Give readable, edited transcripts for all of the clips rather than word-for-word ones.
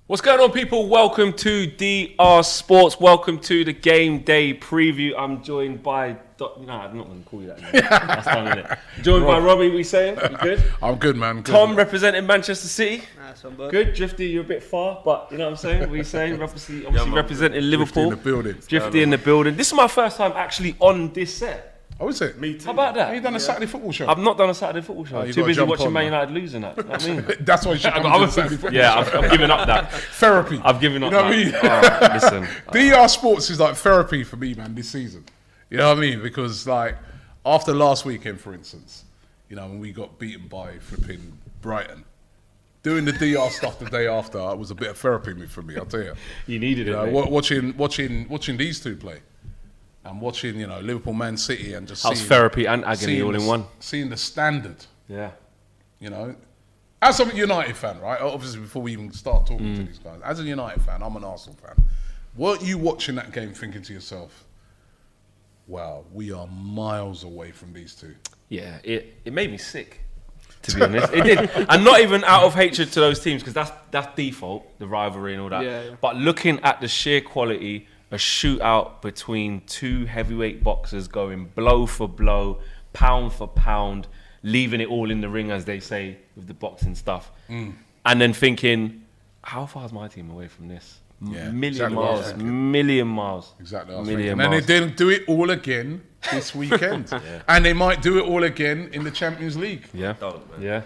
What's going on, people? Welcome to DR Sports. Welcome to the Game Day preview. I'm joined by... I'm not going to call you that anymore. That's fine, innit? Joined by Robbie, we saying? You good? I'm good, man. Good, Tom, representing Manchester City. Nice one, bud. Good. Drifty, you're a bit far, but you know what I'm saying? We saying? Obviously representing Liverpool. Drifty in the building. Drifty in the building. This is my first time actually on this set. Oh, is it? Me too. How about that? Have you done a Saturday football show? I've not done a Saturday football show. you Too gotta busy jump watching on, Man man. United losing that. You know what I mean? That's why you should come to the Saturday football Yeah, show. I've given up that. Therapy. I've given up You know that. what I mean? Alright, listen. DR Sports is like therapy for me, man, this season. You know what I mean? Because, like, after last weekend, for instance, you know, when we got beaten by flipping Brighton, doing the DR stuff the day after was a bit of therapy for me, I'll tell you. You needed it, mate. Watching these two play. And watching, you know, Liverpool, Man City, and just That was seeing therapy and agony all in one. Seeing the standard, Yeah. you know. As a United fan, right? Obviously, before we even start talking to these guys, as a United fan, I'm an Arsenal fan. Weren't you watching that game thinking to yourself, wow, we are miles away from these two? Yeah, it made me sick, to be honest. It did. And not even out of hatred to those teams, because that's default, the rivalry and all that. Yeah. But looking at the sheer quality, a shootout between two heavyweight boxers going blow for blow, pound for pound, leaving it all in the ring, as they say, with the boxing stuff. And then thinking, how far is my team away from this? Yeah, Million exactly what I was miles. thinking. Million miles. Exactly. I was Million thinking. And miles. they didn't do it all again this weekend. And they might do it all again in the Champions League. Yeah. Don't, man. Yeah.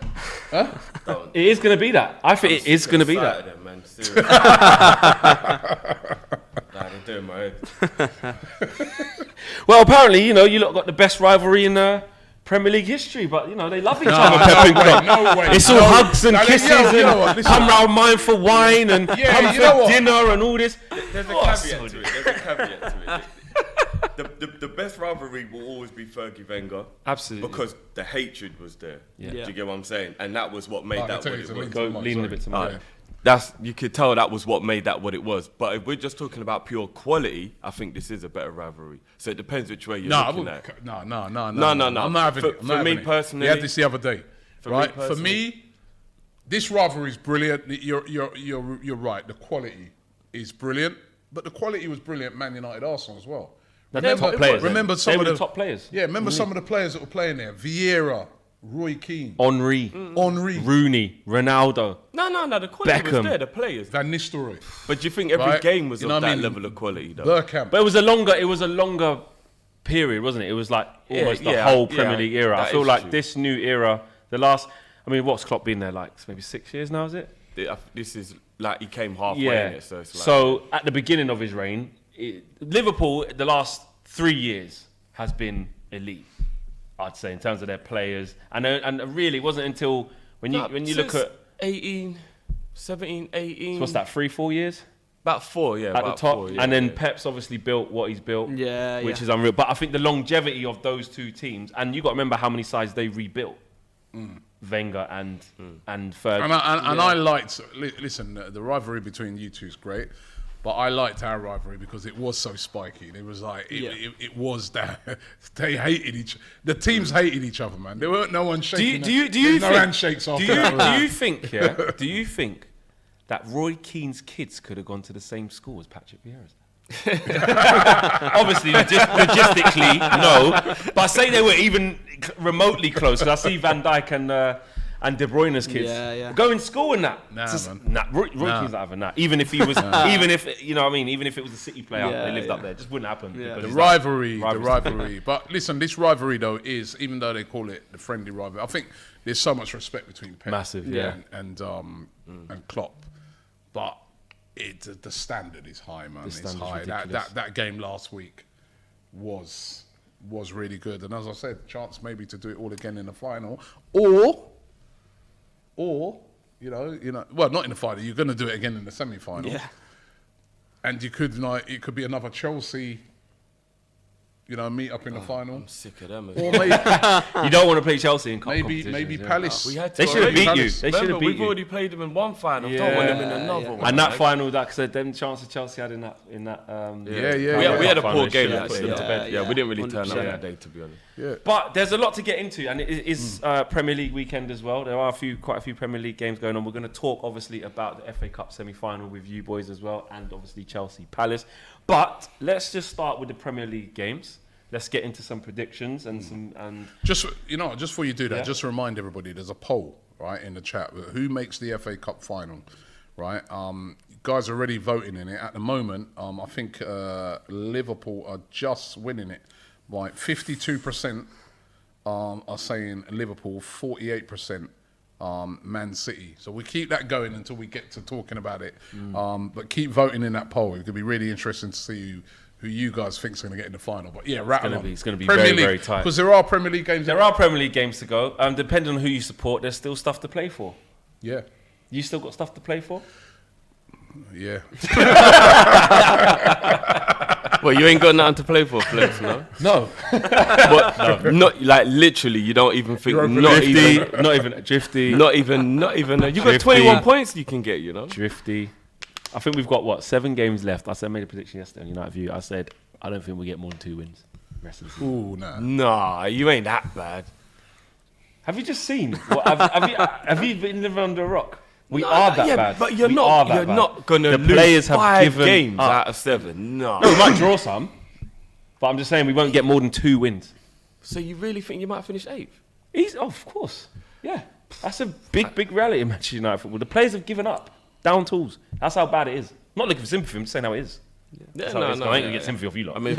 Huh? Don't. It is going to be that. I think it is going to be that. Then, man. Seriously. Nah, they're doing my head. Well, apparently, you know, you lot got the best rivalry in Premier League history, but, you know, they love each other. Pep and Klopp. No way. It's all hugs and kisses you know what, and listen. come round mine for wine and Yeah, come you know for what? dinner and all this. There's a Oh, caveat so to it. There's a caveat to it. The best rivalry will always be Fergie Wenger. Absolutely. Because the hatred was there. Yeah. Do you get what I'm saying? And that was what made that what it was. Go leaning a bit to my You could tell that was what made that what it was. But if we're just talking about pure quality, I think this is a better rivalry. So it depends which way you're looking at. No. No. I'm not having it. I'm For not me having it. personally- We had this the other day. For me Right? For personally- me, this rivalry is brilliant. You're right. The quality is brilliant. But the quality was brilliant, Man United, Arsenal as well. They're top players. Remember some They of were the top players. Yeah, remember some of the players that were playing there. Vieira, Roy Keane, Henry, Henry, Rooney, Ronaldo. No. The quality Beckham. was there, the players. Van Nistelrooy, But do you think every Right. game was You know of what I that mean? level of quality, though? Bergkamp. But it was a longer period, wasn't it? It was like almost the whole Premier League era. I that feel is like true. this new era, what's Klopp been there, like maybe 6 years now, is it? This is like he came halfway in it, so it's like... So at the beginning of his reign, Liverpool, the last 3 years, has been elite, I'd say, in terms of their players. And really, it wasn't until when you look at 17, 18... so what's that, 3-4 years About 4, yeah. at the about top, 4, yeah, and then yeah. Pep's obviously built what he's built, Yeah, which yeah. is unreal. But I think the longevity of those two teams, and you got to remember how many sides they rebuilt. Wenger and Fergie. And I liked, listen, the rivalry between you two is great, but I liked our rivalry because it was so spiky. It was like, it was that, they hated the teams hated each other, man. There weren't no one shaking. Do you There's no think, handshakes after that. Do you think that Roy Keane's kids could have gone to the same school as Patrick Vieira's? Obviously, logistically, no. But say they were even remotely close. Because I see Van Dijk and De Bruyne's kids go in school and that. Nah, Roy Keane's not having that. Even if he was, even if you know what I mean, even if it was a City player, they lived up there, it just wouldn't happen. Yeah. because The he's rivalry. But listen, this rivalry though is, even though they call it the friendly rivalry, I think there's so much respect between Pep Massive, yeah. and Klopp. But the standard is high, man. It's high. ridiculous. That game last week was really good. And as I said, chance maybe to do it all again in the final, or you know, well, not in the final. You're going to do it again in the semi-final. Yeah. And you could it could be another Chelsea meet up in the final. I'm sick of them. Or maybe You don't want to play Chelsea in cup maybe competitions, Palace. We had to They should have already. beat you. They should have beat We've you. already played them in one final. Yeah. Don't want them in another one. And that like. final, that said, them chances Chelsea had in that. We had a poor game Should've that put day. them to bed. Yeah, we didn't really turn up 100%. that day, to be honest. Yeah. But there's a lot to get into, and it is Premier League weekend as well. There are quite a few Premier League games going on. We're going to talk, obviously, about the FA Cup semi-final with you boys as well, and obviously Chelsea Palace. But let's just start with the Premier League games. Let's get into some predictions and Just before you do that, just to remind everybody, there's a poll right in the chat. Who makes the FA Cup final? Right, guys are already voting in it at the moment. I think Liverpool are just winning it by 52%. Are saying Liverpool, 48%. Man City. So we keep that going until we get to talking about it. But keep voting in that poll. It could be really interesting to see who you guys think is going to get in the final. But yeah, rattle on. it's going to be Premier very, League, very tight. because there are Premier League games. There are Premier League games to go. Depending on who you support, there's still stuff to play for. Yeah. You still got stuff to play for? Yeah. Well, you ain't got nothing to play for, Flex, no? No. But not like literally. You don't even think. Not even Drifty. Not even. You got Drifty. 21 points you can get. You know. Drifty. I think we've got 7 games left. I made a prediction yesterday on United View. I said I don't think we get more than 2 wins. Rest of the season. Ooh, nah. Nah, you ain't that bad. Have you just seen? Have you been living under a rock? We are that bad. But you're We not. are that You're bad. not gonna The lose players have 5 given games up. out of 7. No. No, we might draw some, but I'm just saying we won't get more than 2 wins. So you really think you might finish 8th? Of course. Yeah. That's a big reality in Manchester United football. The players have given up. Down tools. That's how bad it is. I'm not looking for sympathy, I'm just saying how it is. Yeah, No, I ain't going to get sympathy off you lot. I mean,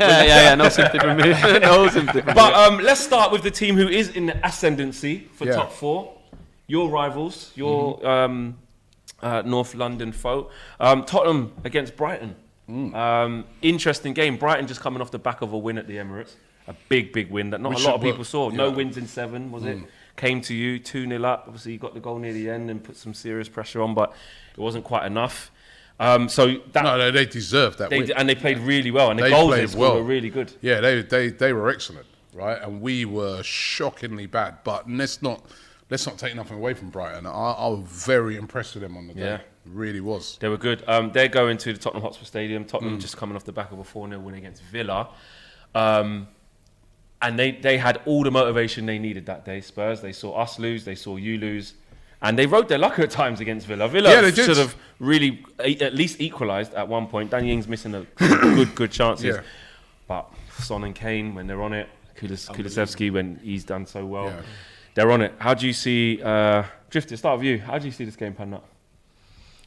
No sympathy from me. No sympathy from me. But let's start with the team who is in the ascendancy for top 4. Your rivals, your North London foe. Tottenham against Brighton. Interesting game. Brighton just coming off the back of a win at the Emirates. A big win that not a lot of people saw. No wins in 7, was it? Came to you, 2-0 up. Obviously, you got the goal near the end and put some serious pressure on, but it wasn't quite enough. They deserved that win. And they played really well. And the They goals played they scored well. were really good. Yeah, they were excellent, right? And we were shockingly bad. But let's not take nothing away from Brighton. I was very impressed with them on the day. Yeah. Really was. They were good. They're going to the Tottenham Hotspur Stadium. Tottenham just coming off the back of a 4-0 win against Villa. And they had all the motivation they needed that day, Spurs. They saw us lose, they saw you lose. And they rode their luck at times against Villa. Villa should have really at least equalised at one point. Danny Ings missing a good chances. Yeah. But Son and Kane, when they're on it, Kulusevski, when he's done so well, they're on it. How do you see, Drifty, start with you. How do you see this game pan out?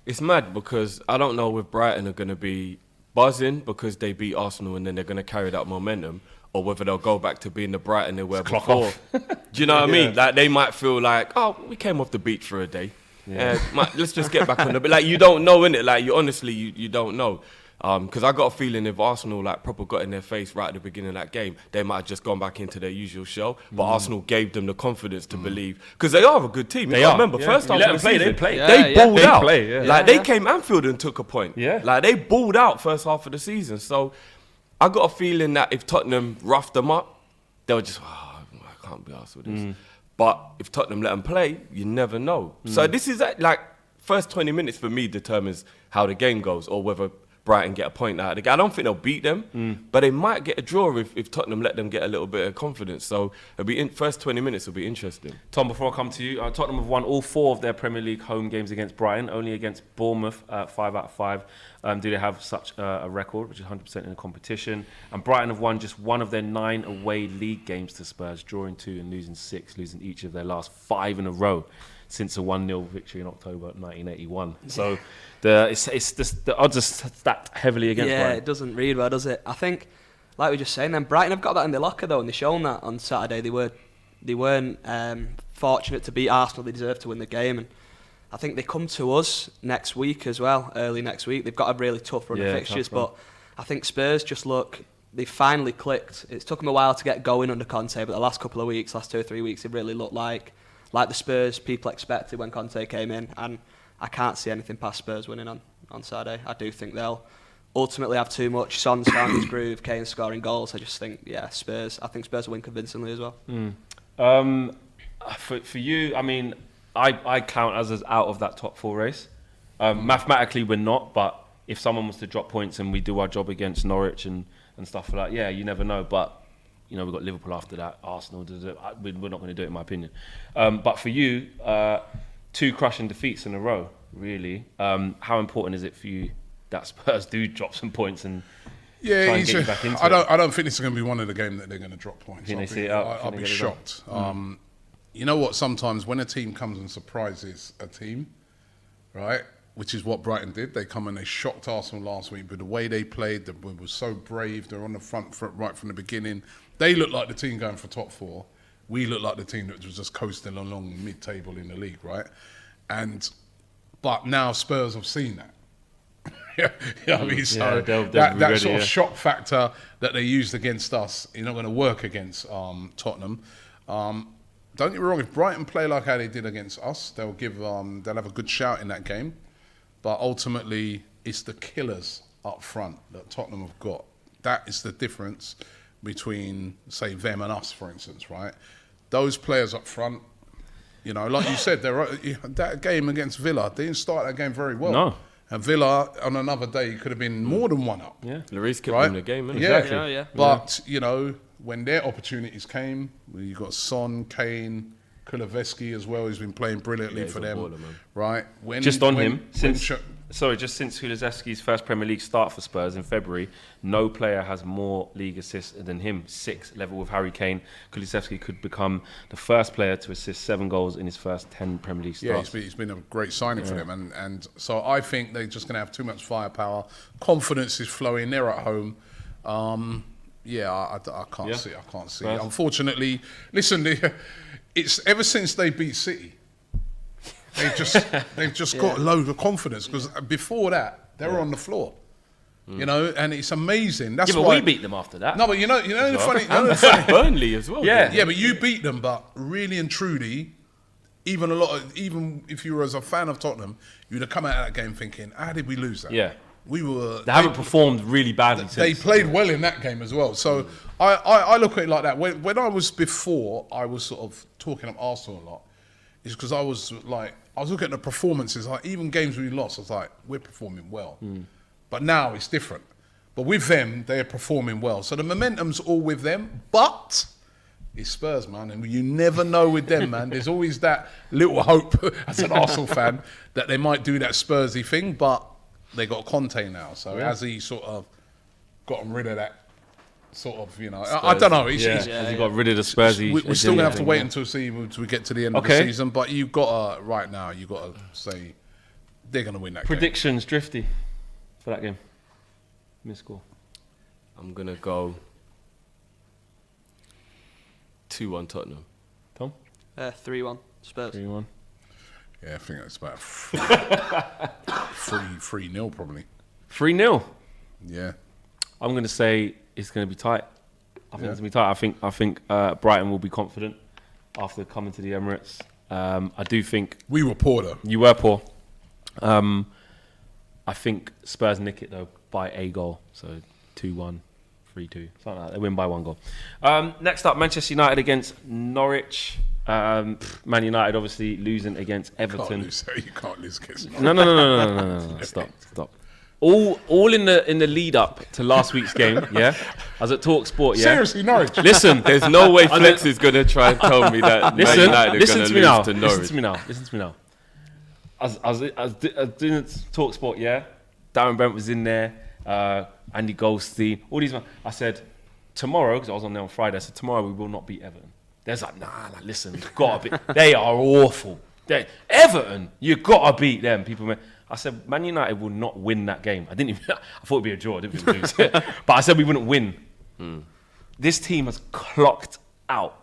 It's mad because I don't know if Brighton are going to be buzzing because they beat Arsenal and then they're going to carry that momentum, or whether they'll go back to being the Brighton they were before. Do you know what I mean? Like they might feel like, oh, we came off the beach for a day. Let's just get back on the. Like you don't know, innit? Like you honestly, you don't know. Because I got a feeling if Arsenal like proper got in their face right at the beginning of that game, they might have just gone back into their usual shell. But Arsenal gave them the confidence to believe, because they are a good team. They are. Remember, first half of the season, they play. They balled out. Like they came Anfield and took a point. Yeah. Like they balled out first half of the season. So I got a feeling that if Tottenham roughed them up, they were just, I can't be arsed with this. But if Tottenham let them play, you never know. So this is like first 20 minutes for me determines how the game goes, or whether Brighton get a point out of the game. I don't think they'll beat them, but they might get a draw if Tottenham let them get a little bit of confidence. So it'll be first 20 minutes will be interesting. Tom, before I come to you, Tottenham have won all 4 of their Premier League home games against Brighton, only against Bournemouth, 5 out of 5. Do they have such a record, which is 100% in the competition? And Brighton have won just 1 of their 9 away league games to Spurs, drawing 2 and losing 6, losing each of their last 5 in a row since a 1-0 victory in October 1981. So the odds are stacked heavily against Brighton. Yeah, it doesn't read well, does it? I think, like we were just saying, then Brighton have got that in their locker though, and they've shown that on Saturday. They weren't fortunate to beat Arsenal. They deserved to win the game, and I think they come to us next week as well, early next week. They've got a really tough run of fixtures, but I think Spurs just look. They finally clicked. It's took them a while to get going under Conte, but the last couple of weeks, last 2 or 3 weeks, they've really looked like the Spurs people expected when Conte came in, and I can't see anything past Spurs winning on Saturday. I do think they'll ultimately have too much. Son's found his groove, Kane scoring goals. I just think, Spurs. I think Spurs will win convincingly as well. For you, I mean, I count us as out of that top 4 race. Mathematically, we're not, but if someone was to drop points and we do our job against Norwich and stuff like that, yeah, you never know. But, we've got Liverpool after that, Arsenal, we're not going to do it, in my opinion. But for you, 2 crushing defeats in a row, really. How important is it for you that Spurs do drop some points and try and get you back into it? I don't think this is going to be one of the games that they're going to drop points. I'll be shocked. You know what? Sometimes when a team comes and surprises a team, right, which is what Brighton did, they come and they shocked Arsenal last week. But the way they played, they were so brave. They're on the front foot right from the beginning. They look like the team going for top 4. We look like the team that was just coasting along mid-table in the league, right? But now Spurs have seen that. You know what I mean? So that sort of shock factor that they used against us is not going to work against Tottenham. Don't get me wrong, if Brighton play like how they did against us, they'll have a good shout in that game. But ultimately, it's the killers up front that Tottenham have got. That is the difference between, say, them and us, for instance, right? Those players up front, like you said, that game against Villa, they didn't start that game very well. No. And Villa, on another day, could have been more than 1 up. Yeah, Lloris kept winning the game, isn't Yeah, Exactly. Yeah. But, when their opportunities came, you got Son, Kane, Kuleveski as well, who's been playing brilliantly for them. Baller, right? Since Kulusevski's first Premier League start for Spurs in February, no player has more league assists than him, 6, level with Harry Kane. Kulusevski could become the first player to assist 7 goals in his first 10 Premier League starts. Yeah, he's been a great signing for them. And so I think they're just going to have too much firepower. Confidence is flowing. They're at home. I can't see it. I can't see it. Unfortunately, listen, it's ever since they beat City, they've just got a load of confidence, because before that they were on the floor, and it's amazing. That's but why we beat them after that. No, but you know the funny. Burnley as well. Yeah. But you beat them. But really and truly, even if you were as a fan of Tottenham, you'd have come out of that game thinking, how did we lose that? Yeah. They haven't performed really badly since. They played well in that game as well. So I look at it like that. When I was sort of talking up Arsenal a lot, is because I was looking at the performances. Like, even games we lost, I was like, we're performing well. But now it's different. But with them, they're performing well. So the momentum's all with them. But it's Spurs, man. And you never know with them, man. There's always that little hope as an Arsenal fan that they might do that Spursy thing. But they got Conte now, so has he sort of gotten rid of that sort of, I don't know. Has he got rid of the Spursy? We're still going to have to wait until we get to the end of the season, but you've got to, right now, you've got to say they're going to win that Predictions, Drifty, for that game. Miss score. I'm going to go 2-1 Tottenham. Tom? 3-1 Spurs. 3-1. Yeah, I think that's about 3-0 probably. 3-0. Yeah. I'm going to say it's going to be tight. I think it's going to be tight. I think Brighton will be confident after coming to the Emirates. I do think... We were poor, though. You were poor. I think Spurs nick it, though, by a goal. So 2-1, 3-2, something like that. They win by 1 goal. Next up, Manchester United against Norwich. Man United obviously losing against Everton. You can't lose against No. Stop. All in the lead up to last week's game, yeah? I was at Talk Sport, yeah? Seriously, Norwich. Listen, There's no way Flex is going to try and tell me that Man United are listen going to to me now. lose to Norwich. Listen to me now. I was doing Talk Sport, yeah? Darren Brent was in there, Andy Goldstein, all these men. I said, tomorrow, because I was on there on Friday, I said, tomorrow we will not beat Everton. There's like, nah, listen, you've got to beat. They are awful. Everton, you've got to beat them. I said, Man United will not win that game. I thought it'd be a draw. I didn't think we'd lose it. But I said we wouldn't win. This team has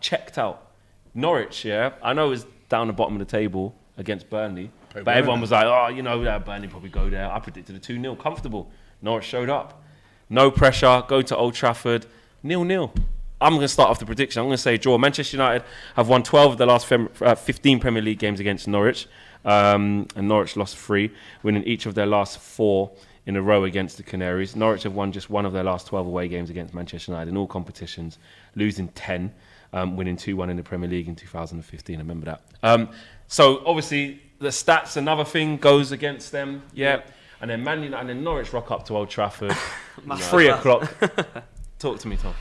checked out. Norwich, yeah, I know it's down the bottom of the table against Burnley. But everyone was like, Burnley probably go there. I predicted a 2-0, comfortable. Norwich showed up. No pressure, go to Old Trafford, 0-0. I'm going to start off the prediction. I'm going to say draw. Manchester United have won 12 of the last 15 Premier League games against Norwich. And Norwich lost 3, winning each of their last 4 in a row against the Canaries. Norwich have won just one of their last 12 away games against Manchester United in all competitions, losing 10, winning 2-1 in the Premier League in 2015. I remember that. So obviously the stats, another thing goes against them. Yeah. And then Man United and then Norwich rock up to Old Trafford. 3 o'clock. Talk to me, Tom.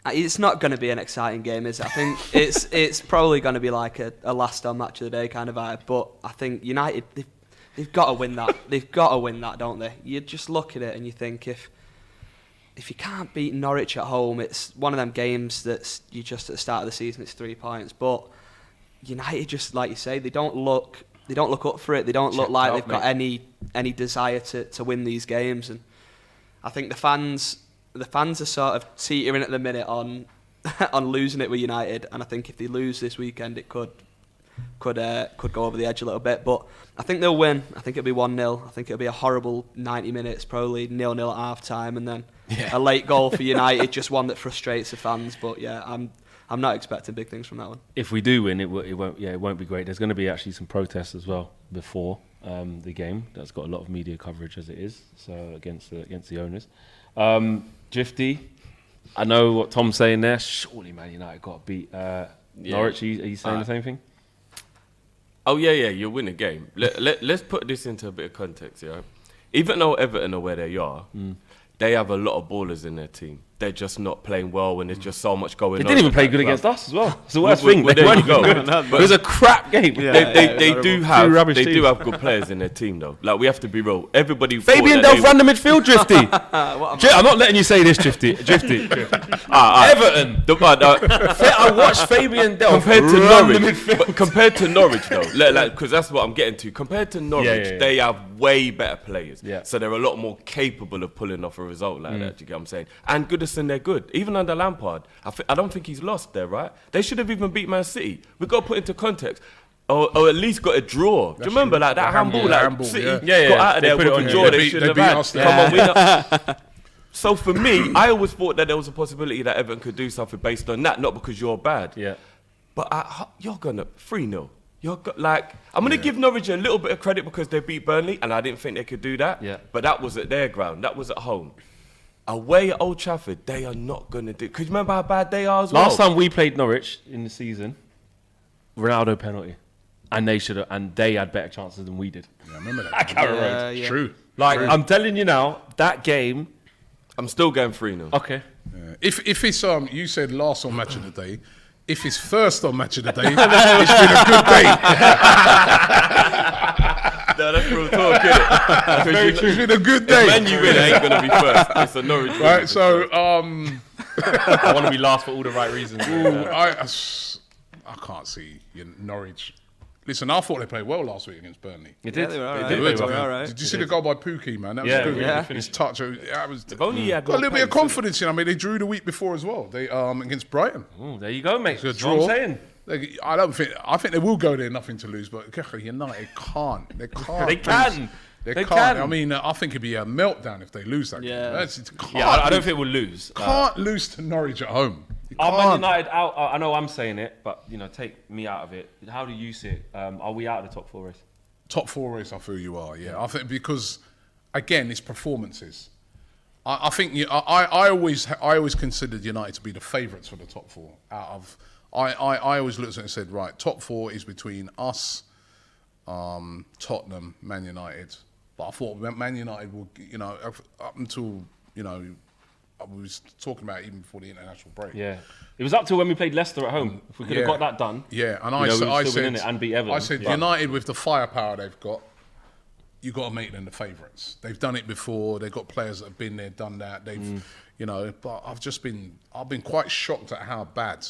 It's not going to be an exciting game, is it? I think it's probably going to be like a last on match of the day kind of vibe. But I think United, they've got to win that. They've got to win that, don't they? You just look at it and you think if you can't beat Norwich at home, it's one of them games that's you just at the start of the season it's 3 points. But United, just like you say, they don't look up for it. They don't look like they've got any desire to win these games. And I think the fans are sort of teetering at the minute on losing it with United, and I think if they lose this weekend, it could go over the edge a little bit. But I think they'll win. I think it'll be 1-0. I think it'll be a horrible 90 minutes, probably 0-0 at half time, and then a late goal for United, just one that frustrates the fans. But yeah, I'm not expecting big things from that one. If we do win, it won't be great. There's going to be actually some protests as well before the game. That's got a lot of media coverage as it is. So against the owners. Drifty, I know what Tom's saying there. Surely Man United got to beat Norwich. Are you saying the same thing? Oh, yeah, you'll win a game. Let's put this into a bit of context, yeah? Even though Everton are where they are, they have a lot of ballers in their team. They're just not playing well when there's just so much going on. They didn't even play good against us as well. It's the worst thing. There you go. It was a crap game. They do have good players in their team, though. Like, we have to be real. Everybody. Fabian Delph ran the midfield, Drifty. I'm not letting you say this, Drifty. Everton. I watched Fabian Delph compared to Norwich, though, because that's what I'm getting to. Compared to Norwich, they have way better players. Yeah. So they're a lot more capable of pulling off a result like that. Do you get what I'm saying? And Goodison, they're good. Even under Lampard, I don't think he's lost there, right? They should have even beat Man City. We've got to put into context. Or at least got a draw. Do you remember like that handball? City got out of there with a draw. They should have had. Come on, So for me, I always thought that there was a possibility that Everton could do something based on that, not because you're bad. Yeah. But you're gonna 3-0. I'm gonna give Norwich a little bit of credit because they beat Burnley, and I didn't think they could do that. Yeah. But that was at their ground. That was at home. Away at Old Trafford, they are not gonna do. Because you remember how bad they are as well. Last time we played Norwich in the season, Ronaldo penalty, and they had better chances than we did. Yeah, I remember that. At Carrow Road. Yeah. True. I'm telling you now, that game. I'm still going 3-0. Okay. Yeah. If it's you said last on match of the day. If it's first on match of the day, it's been a good day. No, that's real talk, isn't it? It's been a good day. When you win, it ain't gonna be first. It's a Norwich. Right, so I want to be last for all the right reasons. I can't see Norwich. Listen, I thought they played well last week against Burnley. It did. Yeah, they were all right. They did They play were all well. right. Did you see the goal by Pukki, man? That was good. Yeah. His touch. That was. If only he had Got a more little bit of pace, confidence in. I mean, they drew the week before as well. They against Brighton. Oh, there you go, mate. It's a That's draw. what I'm saying. I think they will go there, nothing to lose. But United can't. They can't. They can. They They can't. can. I mean, I think it'd be a meltdown if they lose that Yeah. game. I don't think we'll lose. Can't lose to Norwich at home. You Are Man can't. United out? I know I'm saying it, but take me out of it. How do you see it? Are we out of the top 4 race? Top 4 race, I feel you are. Yeah, I think because again, it's performances. I think I always considered United to be the favourites for the top 4. I always looked at it and said, right, top 4 is between us, Tottenham, Man United. But I thought Man United will, up until I was talking about it even before the international break. Yeah, it was up to when we played Leicester at home. If we could have got that done. Yeah, and we I would still said win it and beat Everton. I said United with the firepower they've got, you got to make them the favourites. They've done it before. They've got players that have been there, done that. They've, But I've been quite shocked at how bad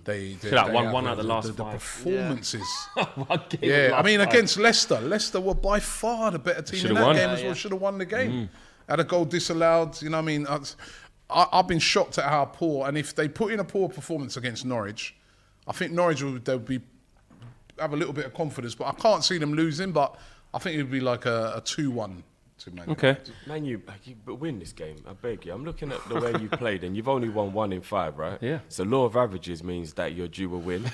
they that one have out of the last the 5. performances. One game Yeah, of I last mean 5. against Leicester were by far the better team Should've in that won. game as well. Should have won the game. Had a goal disallowed. You know what I mean? I've been shocked at how poor. And if they put in a poor performance against Norwich, I think Norwich have a little bit of confidence. But I can't see them losing. But I think it would be like a 2-1 to Man United. Okay. Man, you win this game. I beg you. I'm looking at the way you played, and you've only won 1 in 5, right? Yeah. So law of averages means that you're due a win.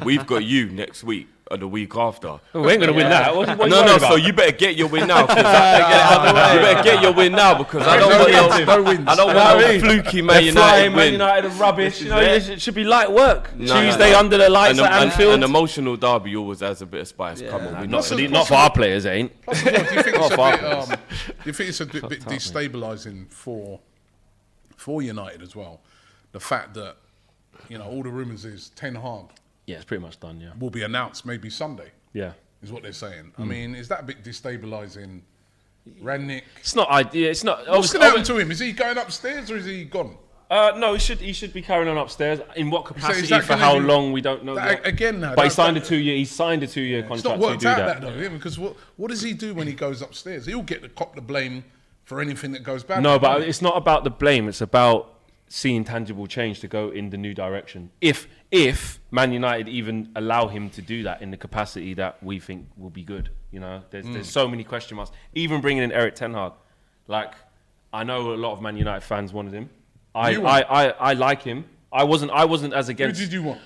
We've got you next week the week after. We ain't gonna win that. What are you No, worried so about? you better get your win now. You better get your win now because I don't want no fluky Man United Man win. United are rubbish. You know, it should be light work. Tuesday under the lights at Anfield. An emotional derby always has a bit of spice. Come on, Not for our players, ain't. Do you think it's a bit destabilising for United as well? The fact that, you know, all the rumours is Ten Hag Yeah, it's pretty much done. Yeah. will be announced maybe Sunday. Yeah. Is what they're saying. I mean, is that a bit destabilising? Rangnick. It's not ideal. It's not. What's going to happen to him? Is he going upstairs or is he gone? No, he should be carrying on upstairs. In what capacity? that For gonna how be- long? We don't know. yet. Again, now, But he that- signed a that- 2 year. He signed a 2 year It's contract not to worked do out that. though, yeah, because what does he do when he goes upstairs? He'll get the cop the blame for anything that goes bad. No, but it's not about the blame. It's about seeing tangible change to go in the new direction. If Man United even allow him to do that in the capacity that we think will be good, you know, there's so many question marks. Even bringing in Eric Ten Hag, like I know a lot of Man United fans wanted him. I like him. I wasn't as against. Who did you want?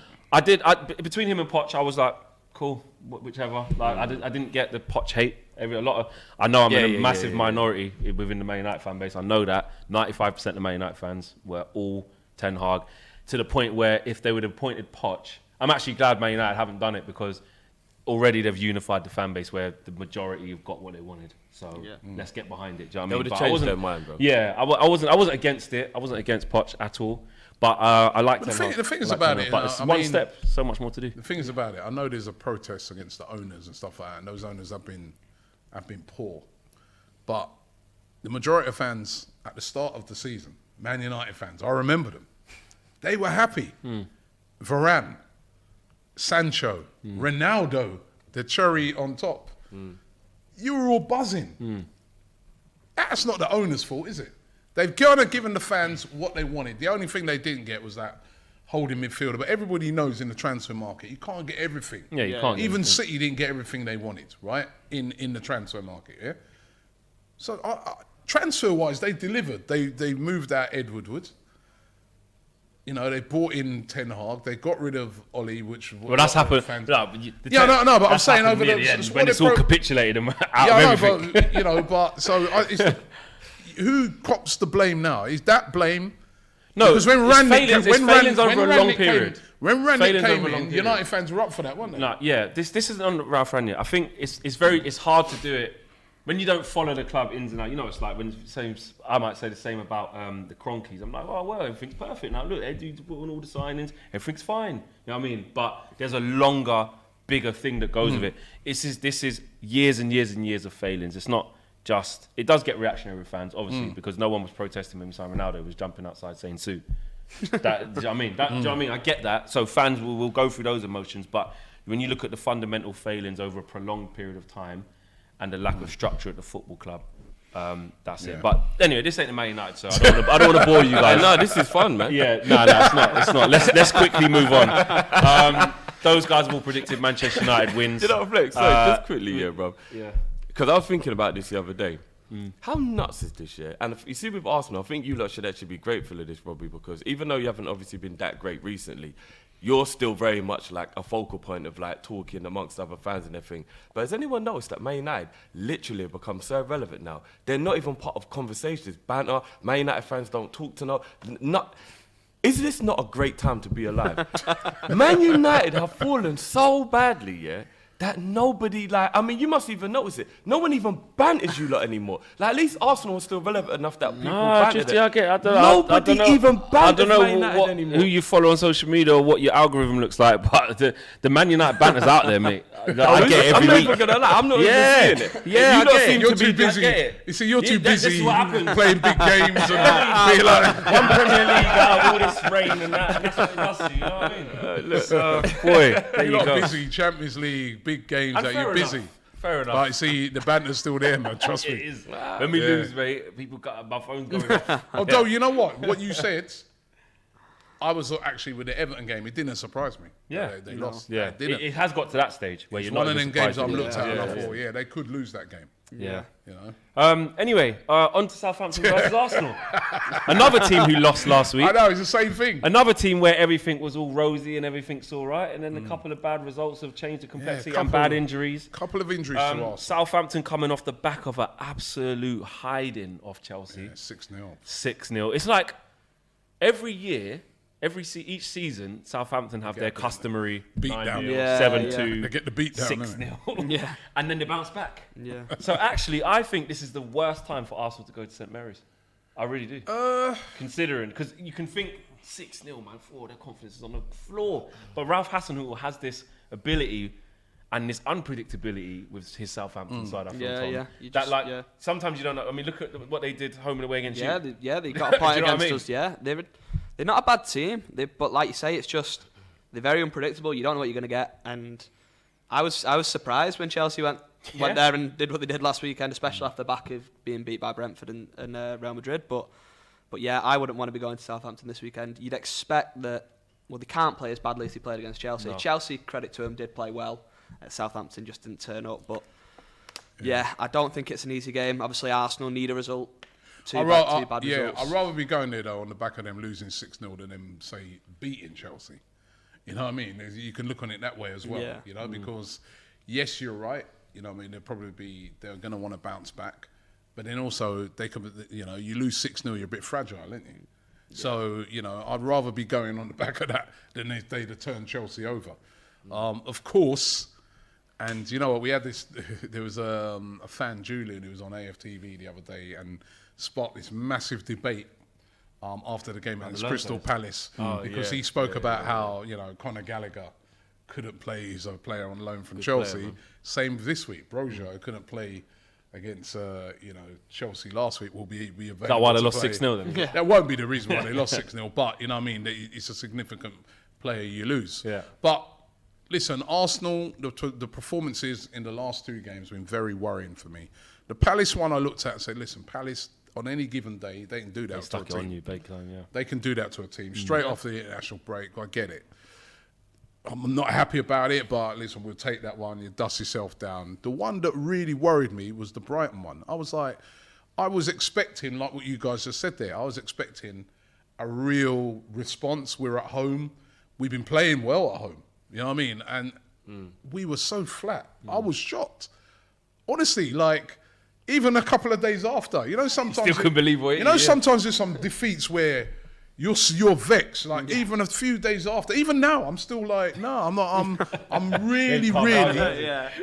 Between him and Poch, I was like, cool, whichever. Like I didn't get the Poch hate. I know I'm in a massive minority within the Man United fan base. I know that 95% of Man United fans were all Ten Hag, to the point where if they would have appointed Poch, I'm actually glad Man United haven't done it because already they've unified the fan base where the majority have got what they wanted. So let's get behind it. Do you know what I mean? They would have changed their mind, bro. Yeah, I wasn't against it. I wasn't against Poch at all. But I like the thing is about it, but it's one step, so much more to do. The thing is about it, I know there's a protest against the owners and stuff like that, and those owners have been poor. But the majority of fans at the start of the season, Man United fans, I remember them. They were happy. Varane, Sancho, Ronaldo, the cherry on top. You were all buzzing. That's not the owner's fault, is it? They've kind of given the fans what they wanted. The only thing they didn't get was that holding midfielder. But everybody knows in the transfer market, you can't get everything. Yeah, you can't. Even City didn't get everything they wanted, right? In the transfer market, yeah? So transfer-wise, they delivered. They moved out Ed Woodward. You know, they brought in Ten Hag. They got rid of Oli, which... Well, that's happened. But I'm saying over the end, when it's all capitulated and out of everything. But, you know, who cops the blame now? Is that blame? No, because when Rannick Failings came over a long in, period. United fans were up for that, weren't they? No, yeah, this isn't on Ralph Rangnick. I think it's hard to do it when you don't follow the club ins and out. You know, it's like when I might say the same about the Cronkies. I'm like, oh well, everything's perfect now. Look, Eddie's put on all the signings, everything's fine. You know what I mean? But there's a longer, bigger thing that goes with it. This is years and years and years of failings. It's not just. It does get reactionary with fans, obviously, because no one was protesting when we signed Ronaldo. Was jumping outside saying "Sue." Do you know what I mean? Do you know what I mean? I get that. So fans will go through those emotions, but when you look at the fundamental failings over a prolonged period of time and the lack of structure at the football club, that's it. But anyway, this ain't the Man United, so I don't want to bore you guys. No, this is fun, man. Yeah, no, it's not. Let's quickly move on. Those guys have all predicted Manchester United wins. Did I reflect? Sorry, just quickly, bro. Yeah. Because I was thinking about this the other day. How nuts is this year? And if you see with Arsenal, I think you lot should actually be grateful of this, Robbie, because even though you haven't obviously been that great recently, you're still very much like a focal point of like talking amongst other fans and everything. But has anyone noticed that Man United literally have become so irrelevant now? They're not even part of conversations, banter. Man United fans don't talk to Is this not a great time to be alive? Man United have fallen so badly, yeah, that nobody, you must even notice it. No one even banters you lot anymore. Like, at least Arsenal is still relevant enough that people banter them. Nobody even banters Man United anymore. Who you follow on social media or what your algorithm looks like, but the Man United banter's out there, mate. I get it every week. I'm not even gonna lie, I'm not even seeing it. Yeah, you I lot get it. seem You're to too be busy. You see, you're too this busy is what happens. playing big games and being like... One Premier League out of all this rain and that. That's what it does to you, you know what I mean? Boy, there you You're go. not busy. Champions League, big games, And that fair you're enough. busy. Fair enough. Like, see, the banter's still there, man. Trust It me. is. When we lose, mate, people got my phone's going off. Although, you know what you said, I was actually with the Everton game. It didn't surprise me. Yeah. They lost. Yeah, It didn't. it has got to that stage where It's you're not one of even them games surprised I've with it. looked at and I thought, they could lose that game. Yeah. You know. Anyway, on to Southampton versus Arsenal. Another team who lost last week. I know, it's the same thing. Another team where everything was all rosy and everything's all right, and then a couple of bad results have changed the complexity and bad injuries. Couple of injuries to Arsenal. Southampton coming off the back of an absolute hiding of Chelsea. Yeah, 6-0. 6-0. It's like every year, each season, Southampton have their customary beat 9-0, down. 7-2, They get the beat down, 6-0. Yeah. And then they bounce back. Yeah. So actually, I think this is the worst time for Arsenal to go to St Mary's. I really do. Considering, because you can think 6-0, man, their confidence is on the floor. But Ralph Hasenhüttl has this ability and this unpredictability with his Southampton side. I feel, Tom. Sometimes you don't know. I mean, look at what they did home and away against you. They got a point Do you know against what I mean? us. Yeah, they're not a bad team. But like you say, it's just they're very unpredictable. You don't know what you're going to get. And I was surprised when Chelsea went there and did what they did last weekend, especially after the back of being beat by Brentford and Real Madrid. But yeah, I wouldn't want to be going to Southampton this weekend. You'd expect that. Well, they can't play as badly as they played against Chelsea. No. Chelsea, credit to them, did play well. Southampton just didn't turn up. But yeah, I don't think it's an easy game. Obviously, Arsenal need a result. Two bad results. I'd rather be going there though on the back of them losing 6-0 than them say beating Chelsea. You know what I mean? You can look on it that way as well. Yeah. You know, because yes, you're right. You know what I mean? They're going to want to bounce back, but then also they could. You know, you lose 6-0, you're a bit fragile, aren't you? Yeah. So you know, I'd rather be going on the back of that than if they'd have turned Chelsea over. Of course. And you know what? We had this. There was a fan, Julian, who was on AFTV the other day and sparked this massive debate after the game against Crystal Palace because he spoke about how Conor Gallagher couldn't play. He's a player on loan from Chelsea. Same this week. Brojo couldn't play against Chelsea last week. Will be available. Is that why they lost 6-0 then? Yeah. That won't be the reason why they lost 6-0. But you know what I mean. It's a significant player you lose. Yeah. But. Listen, Arsenal, the performances in the last two games have been very worrying for me. The Palace one I looked at and said, listen, Palace, on any given day, they can do that to a team. On you, big time, yeah. They can do that to a team. Straight off the international break, I get it. I'm not happy about it, but listen, we'll take that one. You dust yourself down. The one that really worried me was the Brighton one. I was expecting, like what you guys just said there, I was expecting a real response. We're at home. We've been playing well at home. You know what I mean? And we were so flat. I was shocked. Honestly, like, even a couple of days after. You know, sometimes... Still couldn't believe what... sometimes there's some defeats where you're vexed. Like, even a few days after. Even now, I'm still like, no, I'm not... I'm really...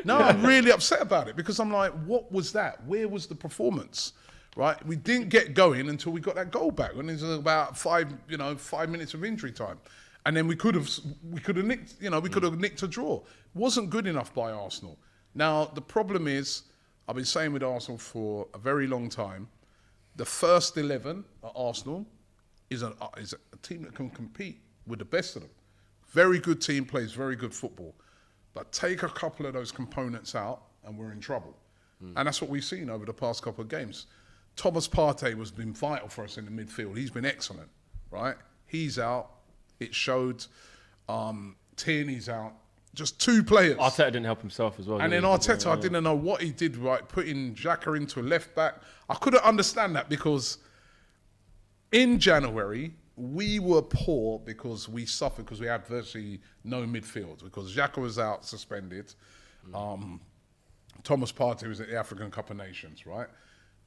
No, I'm really upset about it because I'm like, what was that? Where was the performance? Right? We didn't get going until we got that goal back when it was about 5 minutes of injury time. And then we could have nicked, we could have nicked a draw. Wasn't good enough by Arsenal. Now, the problem is, I've been saying with Arsenal for a very long time, the first 11 at Arsenal is a team that can compete with the best of them. Very good team, plays very good football. But take a couple of those components out and we're in trouble. And that's what we've seen over the past couple of games. Thomas Partey has been vital for us in the midfield. He's been excellent, right? He's out. It showed. Tierney's out. Just two players. Arteta didn't help himself as well. And then Arteta, I didn't know what he did right, putting Xhaka into a left back. I couldn't understand that because in January, we were poor because we suffered because we had virtually no midfield because Xhaka was out, suspended. Thomas Partey was at the African Cup of Nations, right?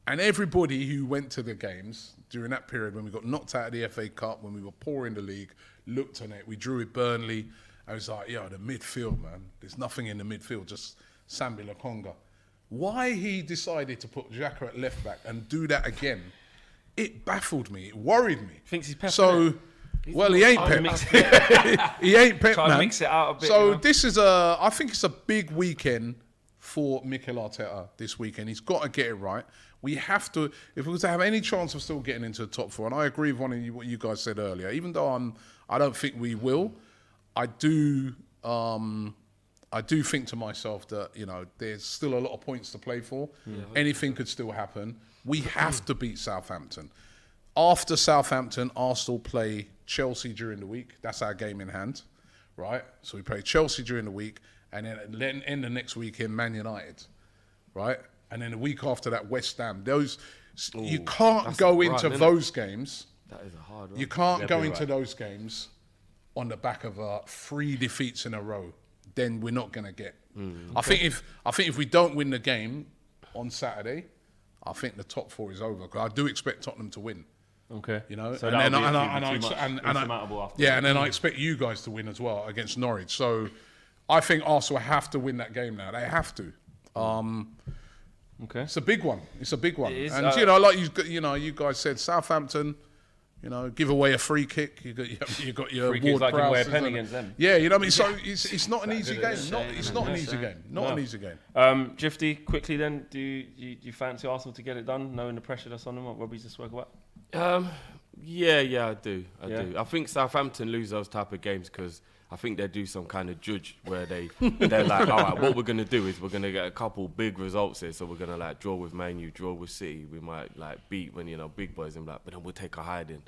And everybody who went to the games during that period when we got knocked out of the FA Cup, when we were poor in the league, looked on it. We drew with Burnley. I was like, the midfield, man. There's nothing in the midfield, just Sambi Lokonga. Why he decided to put Xhaka at left back and do that again, it baffled me. It worried me. Thinks he's Pep. So, he ain't Pep. He ain't Pep, Try man. to mix it out a bit. So this is I think it's a big weekend for Mikel Arteta this weekend. He's got to get it right. We have to, if we were to have any chance of still getting into the top four, and I agree with what you guys said earlier, even though I don't think we will, I do think to myself that, there's still a lot of points to play for. Yeah. Anything could still happen. We have to beat Southampton. After Southampton, Arsenal play Chelsea during the week. That's our game in hand, right? So we play Chelsea during the week, and then end the next week in Man United, right? and then the week after that, West Ham. You can't go into those games. That is a hard one. You can't go into those games on the back of 3 defeats in a row. Then we're not going to get. I think if we don't win the game on Saturday, I think the top 4 is over. 'Cause I do expect Tottenham to win. Okay. You know, so and then I I expect you guys to win as well against Norwich. So I think Arsenal have to win that game now. They have to. Okay. It's a big one. It's a big one. It is, And like you guys said, Southampton. Give away a free kick. You got your Free kicks like you wear a Prowse, pen against them. Yeah, you know what I mean. So it's not an easy game. It's not an easy game. Not an easy game. Drifty, quickly then, do you fancy Arsenal to get it done, knowing the pressure that's on them? What Robbie's just spoke about. Yeah, I do. I think Southampton lose those type of games because I think they do some kind of judge where they're like, all right, what we're gonna do is we're gonna get a couple big results here. So we're gonna like draw with Man U, draw with City. We might like beat when big boys and but then we'll take a hiding.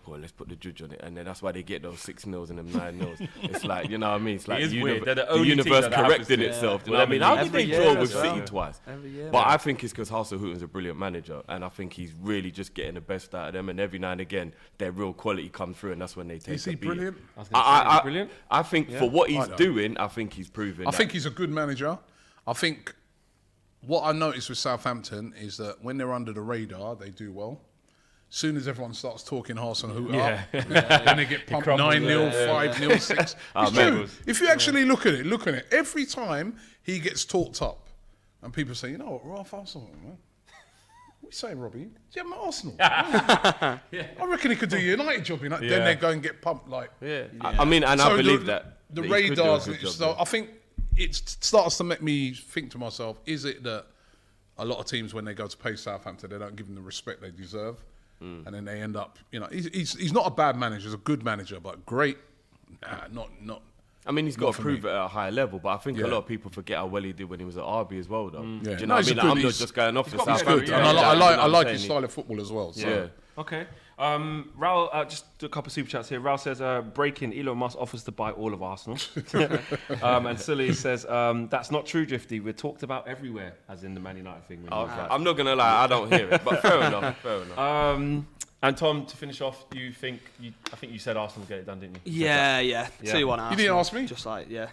Boy, let's put the judge on it, and then that's why they get those 6-0s and them 9-0s. It's like you know what I mean. It's like It is weird. They're the the only team universe that happens correcting to- itself. You Well, know what I mean? How did every they year draw as with well. City twice? Every year. But I think it's because Hasenhuttl a brilliant manager, and I think he's really just getting the best out of them. And every now and again, their real quality comes through, and that's when they take. Is he a beating. brilliant? I was gonna say, he's brilliant. I think for what he's I don't. doing, I think he's proven. I think he's a good manager. I think what I noticed with Southampton is that when they're under the radar, they do well. Soon as everyone starts talking Hasenhuttl up, then they get pumped 9-0, 5-0, 6. It's true. If you actually look at it, every time he gets talked up, and people say, you know what, Ralph Arsenal, man. What are you saying, Robbie? Do you have him at Arsenal? I reckon he could do a United job, Then they go and get pumped like. I mean, and I believe that The he could do a radars. good job So there. I think it starts to make me think to myself: is it that a lot of teams, when they go to play Southampton, they don't give them the respect they deserve, and then they end up, he's not a bad manager; he's a good manager, but great. Nah, not. I mean, he's got Not to for prove me. it at a high level, but I think Yeah. a lot of people forget how well he did when he was at RB as well, though. Yeah. Do you No, know he's what I mean? a Like, good- I'm not he's- just going off the got to be He's Southampton. good, Yeah, and yeah, I like saying his he- style of football as well. So. Yeah. Okay. Raul, just do a couple of super chats here. Raul says, breaking, Elon Musk offers to buy all of Arsenal. And Sully says, that's not true, Drifty. We're talked about everywhere, as in the Man United thing. when you was like- I'm not going to lie, I don't hear it, but fair enough. And Tom, to finish off, I think you said Arsenal get it done, didn't you? Yeah. 2-1 Arsenal. You didn't ask me? Just like, yeah.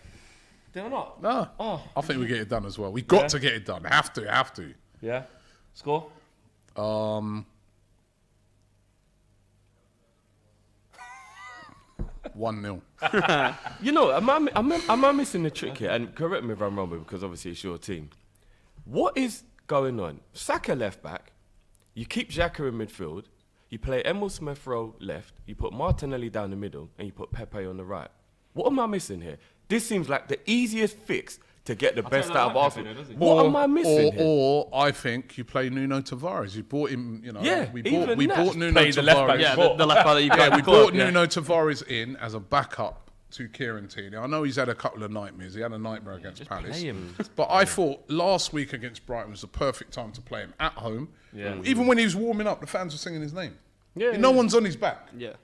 Did I not? No, Oh. I think we get it done as well. We got to get it done. Have to. Yeah. Score? 1-0. You know, am I missing the trick here? And correct me if I'm wrong, because obviously it's your team. What is going on? Saka left back, you keep Xhaka in midfield, you play Emil Smith-Rowe left, you put Martinelli down the middle, and you put Pepe on the right. What am I missing here? This seems like the easiest fix to get the best out of Arsenal. What am I missing here? Or I think you play Nuno Tavares. You bought him, Yeah, we even that. bought Nuno Play the left back. Tavares. Yeah, the left back that you Yeah, got. we bought Nuno Tavares in as a backup to Kieran Tierney. I know he's had a couple of nightmares. He had a nightmare against Palace. play him. But I thought last week against Brighton was the perfect time to play him at home. Yeah. Even when he was warming up, the fans were singing his name. Yeah, No one's on his back. Yeah.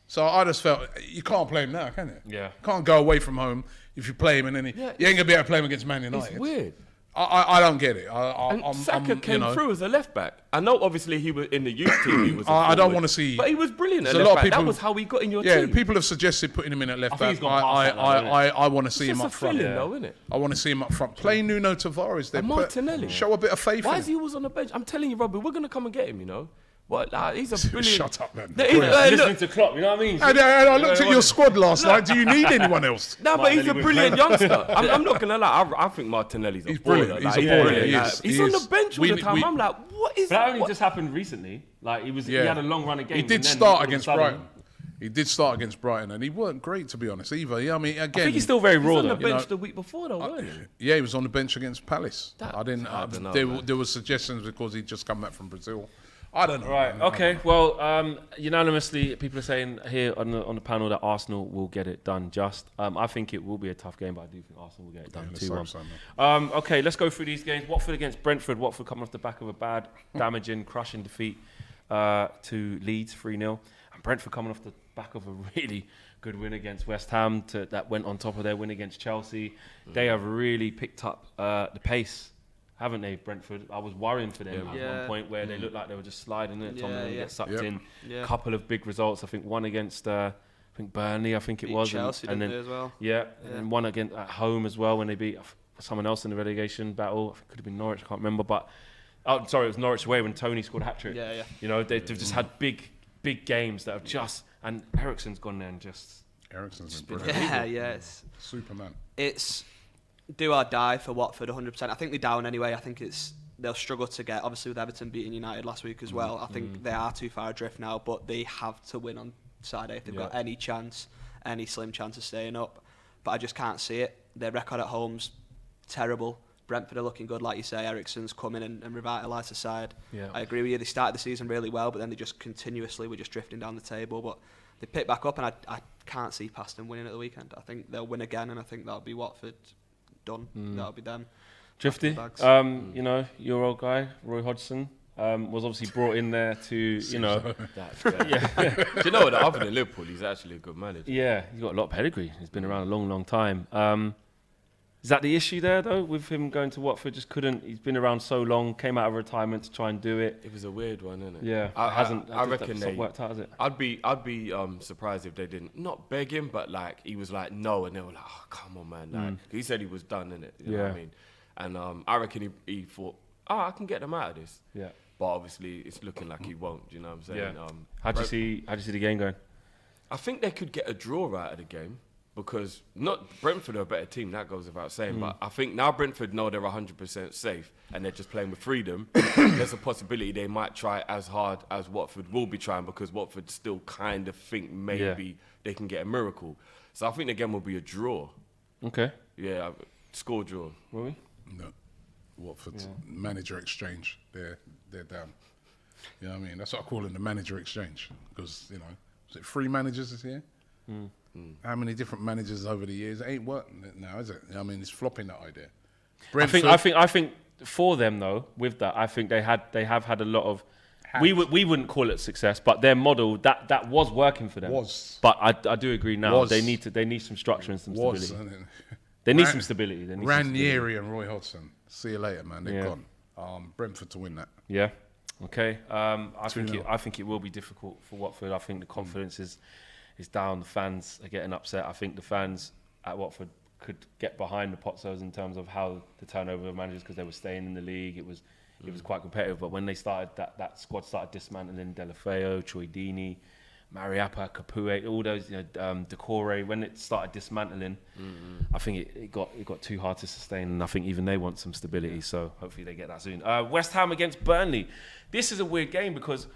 So I just felt, you can't play him now, can you? Yeah. Can't go away from home if you play him and then you ain't going to be able to play him against Man United. It's weird. I don't get it. And Saka came through as a left back. I know, obviously, he was in the youth team. He was. I don't forward, want to see. but he was brilliant at There's a left lot of back. That people- was how he got in your Yeah, team. people have suggested putting him in at left think he's back. gone past that now, I want to see It's him just up a front. feeling, though, isn't it? I want to see him up front. Play Nuno Tavares. And Martinelli. Show a bit of faith Why in is him. he always on the bench? I'm telling you, Robbie, we're gonna come and get him. You know, what? He's a brilliant. Shut up, man. Listening to Klopp, you know what I mean? And I looked at your squad last night. Do you need anyone else? No, but he's a Martinelli brilliant was youngster. I'm not gonna lie. I think Martinelli's a He's baller. brilliant. Like, He's a baller. brilliant. He Like, is. he's He on is. the bench all the time. We- I'm like, what is But that that? only just happened recently. Like he had a long run of games. He did and then start all of a against sudden- Brighton. He did start against Brighton, and he weren't great, to be honest, either. Yeah, I mean, again, I think he's still very He's raw on the though. bench know, the week before, though, weren't he? yeah, he was on the bench against Palace. I don't know, man. there were suggestions because he'd just come back from Brazil. I don't know. Right. man. Okay. Well, unanimously, people are saying here on the panel that Arsenal will get it done. I think it will be a tough game, but I do think Arsenal will get it done. let's 2-1. hope so, man. Okay, let's go through these games. Watford against Brentford. Watford coming off the back of a bad, damaging, crushing defeat to Leeds 3-0, and Brentford coming off the back of a really good win against West Ham that went on top of their win against Chelsea. They have really picked up the pace. haven't they, Brentford? I was worrying for them Yeah. at one point where they looked like they were just sliding it. Tom Yeah, get sucked Yep. in. Yeah. Couple of big results. I think one against I think Burnley. I think it Beat was, Chelsea, and didn't then they, as well? yeah, and one against at home as well when they beat someone else in the relegation battle. I think it could have been Norwich. I can't remember, but sorry, it was Norwich away when Tony scored a hat trick. Yeah, yeah. You know, they've just had big games that have just, and Eriksen's gone there and just. Eriksen's been brilliant. Yeah. It's Superman. do or die for Watford 100%. I think they're down anyway. I think they'll struggle to get, obviously with Everton beating United last week as well. I think they are too far adrift now, but they have to win on Saturday if they've got any chance, any slim chance of staying up. But I just can't see it. Their record at home's terrible. Brentford are looking good, like you say. Eriksen's come in and revitalised the side. Yeah. I agree with you. They started the season really well, but then they just continuously were just drifting down the table. But they picked back up, and I can't see past them winning at the weekend. I think they'll win again, and I think that'll be Watford done. That'll be them. Drifty, Bags. you know, your old guy, Roy Hodgson, was obviously brought in there to, you know, That's great. Do you know what? Other than Liverpool, he's actually a good manager. yeah, he's got a lot of pedigree. He's been around a long time. Is that the issue there, though, with him going to Watford? Just couldn't. He's been around so long, came out of retirement to try and do it. It was a weird one, isn't it? Yeah, I reckon it's they not worked out, has it? I'd be surprised if they didn't not beg him, but like he was like no, and they were like, oh, come on, man. Like, he said he was done, innit? You know what I mean? And I reckon he thought, I can get them out of this. Yeah. But obviously, it's looking like he won't. Do you know what I'm saying? Yeah. How'd you see the game going? I think they could get a draw out of the game because not Brentford are a better team, that goes without saying. But I think now Brentford know they're 100% safe and they're just playing with freedom. There's a possibility they might try as hard as Watford will be trying because Watford still kind of think maybe they can get a miracle. So I think the game will be a draw. Okay. Yeah, score draw. Robbie? No. Watford's manager exchange. They're down. You know what I mean? That's what I call it, the manager exchange. Because, you know, was it 3 managers this year? How many different managers over the years? It ain't working now, is it? You know what I mean, it's flopping, that idea. I think for them though, with that, I think they have had a lot of. We wouldn't call it success, but their model that was working for them. But I do agree now they need some structure and some stability. They need some stability. They need some Ranieri and Roy Hodgson. See you later, man. They're gone. Brentford to win that. Yeah. Okay. I think it will be difficult for Watford. I think the confidence is down. The fans are getting upset. I think the fans at Watford could get behind the Pozzos in terms of how the turnover of managers, because they were staying in the league. It was quite competitive. But when they started, that squad started dismantling Delafeo, Troy Deeney, Mariappa, Capoue, all those, Decore. When it started dismantling, I think it got too hard to sustain, and I think even they want some stability. So hopefully they get that soon. West Ham against Burnley. This is a weird game because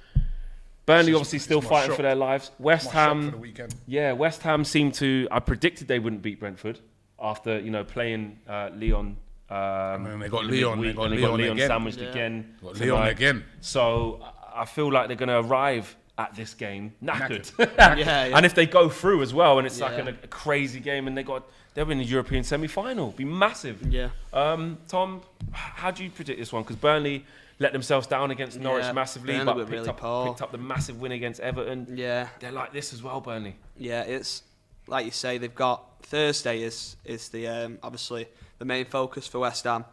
Burnley obviously still fighting for their lives. West Ham, West Ham seemed to. I predicted they wouldn't beat Brentford after playing Leon. And then they got Leon. They got Leon again. Sandwiched again. Got Leon again. So I feel like they're going to arrive at this game knackered. Yeah. And if they go through as well, and it's like a crazy game, and they're in the European semi-final, be massive. Yeah. Tom, how do you predict this one? Because Burnley let themselves down against Norwich massively, Burnley but picked up the massive win against Everton. Yeah. They're like this as well, Burnley. Yeah, it's like you say, they've got Thursday is the obviously the main focus for West Ham,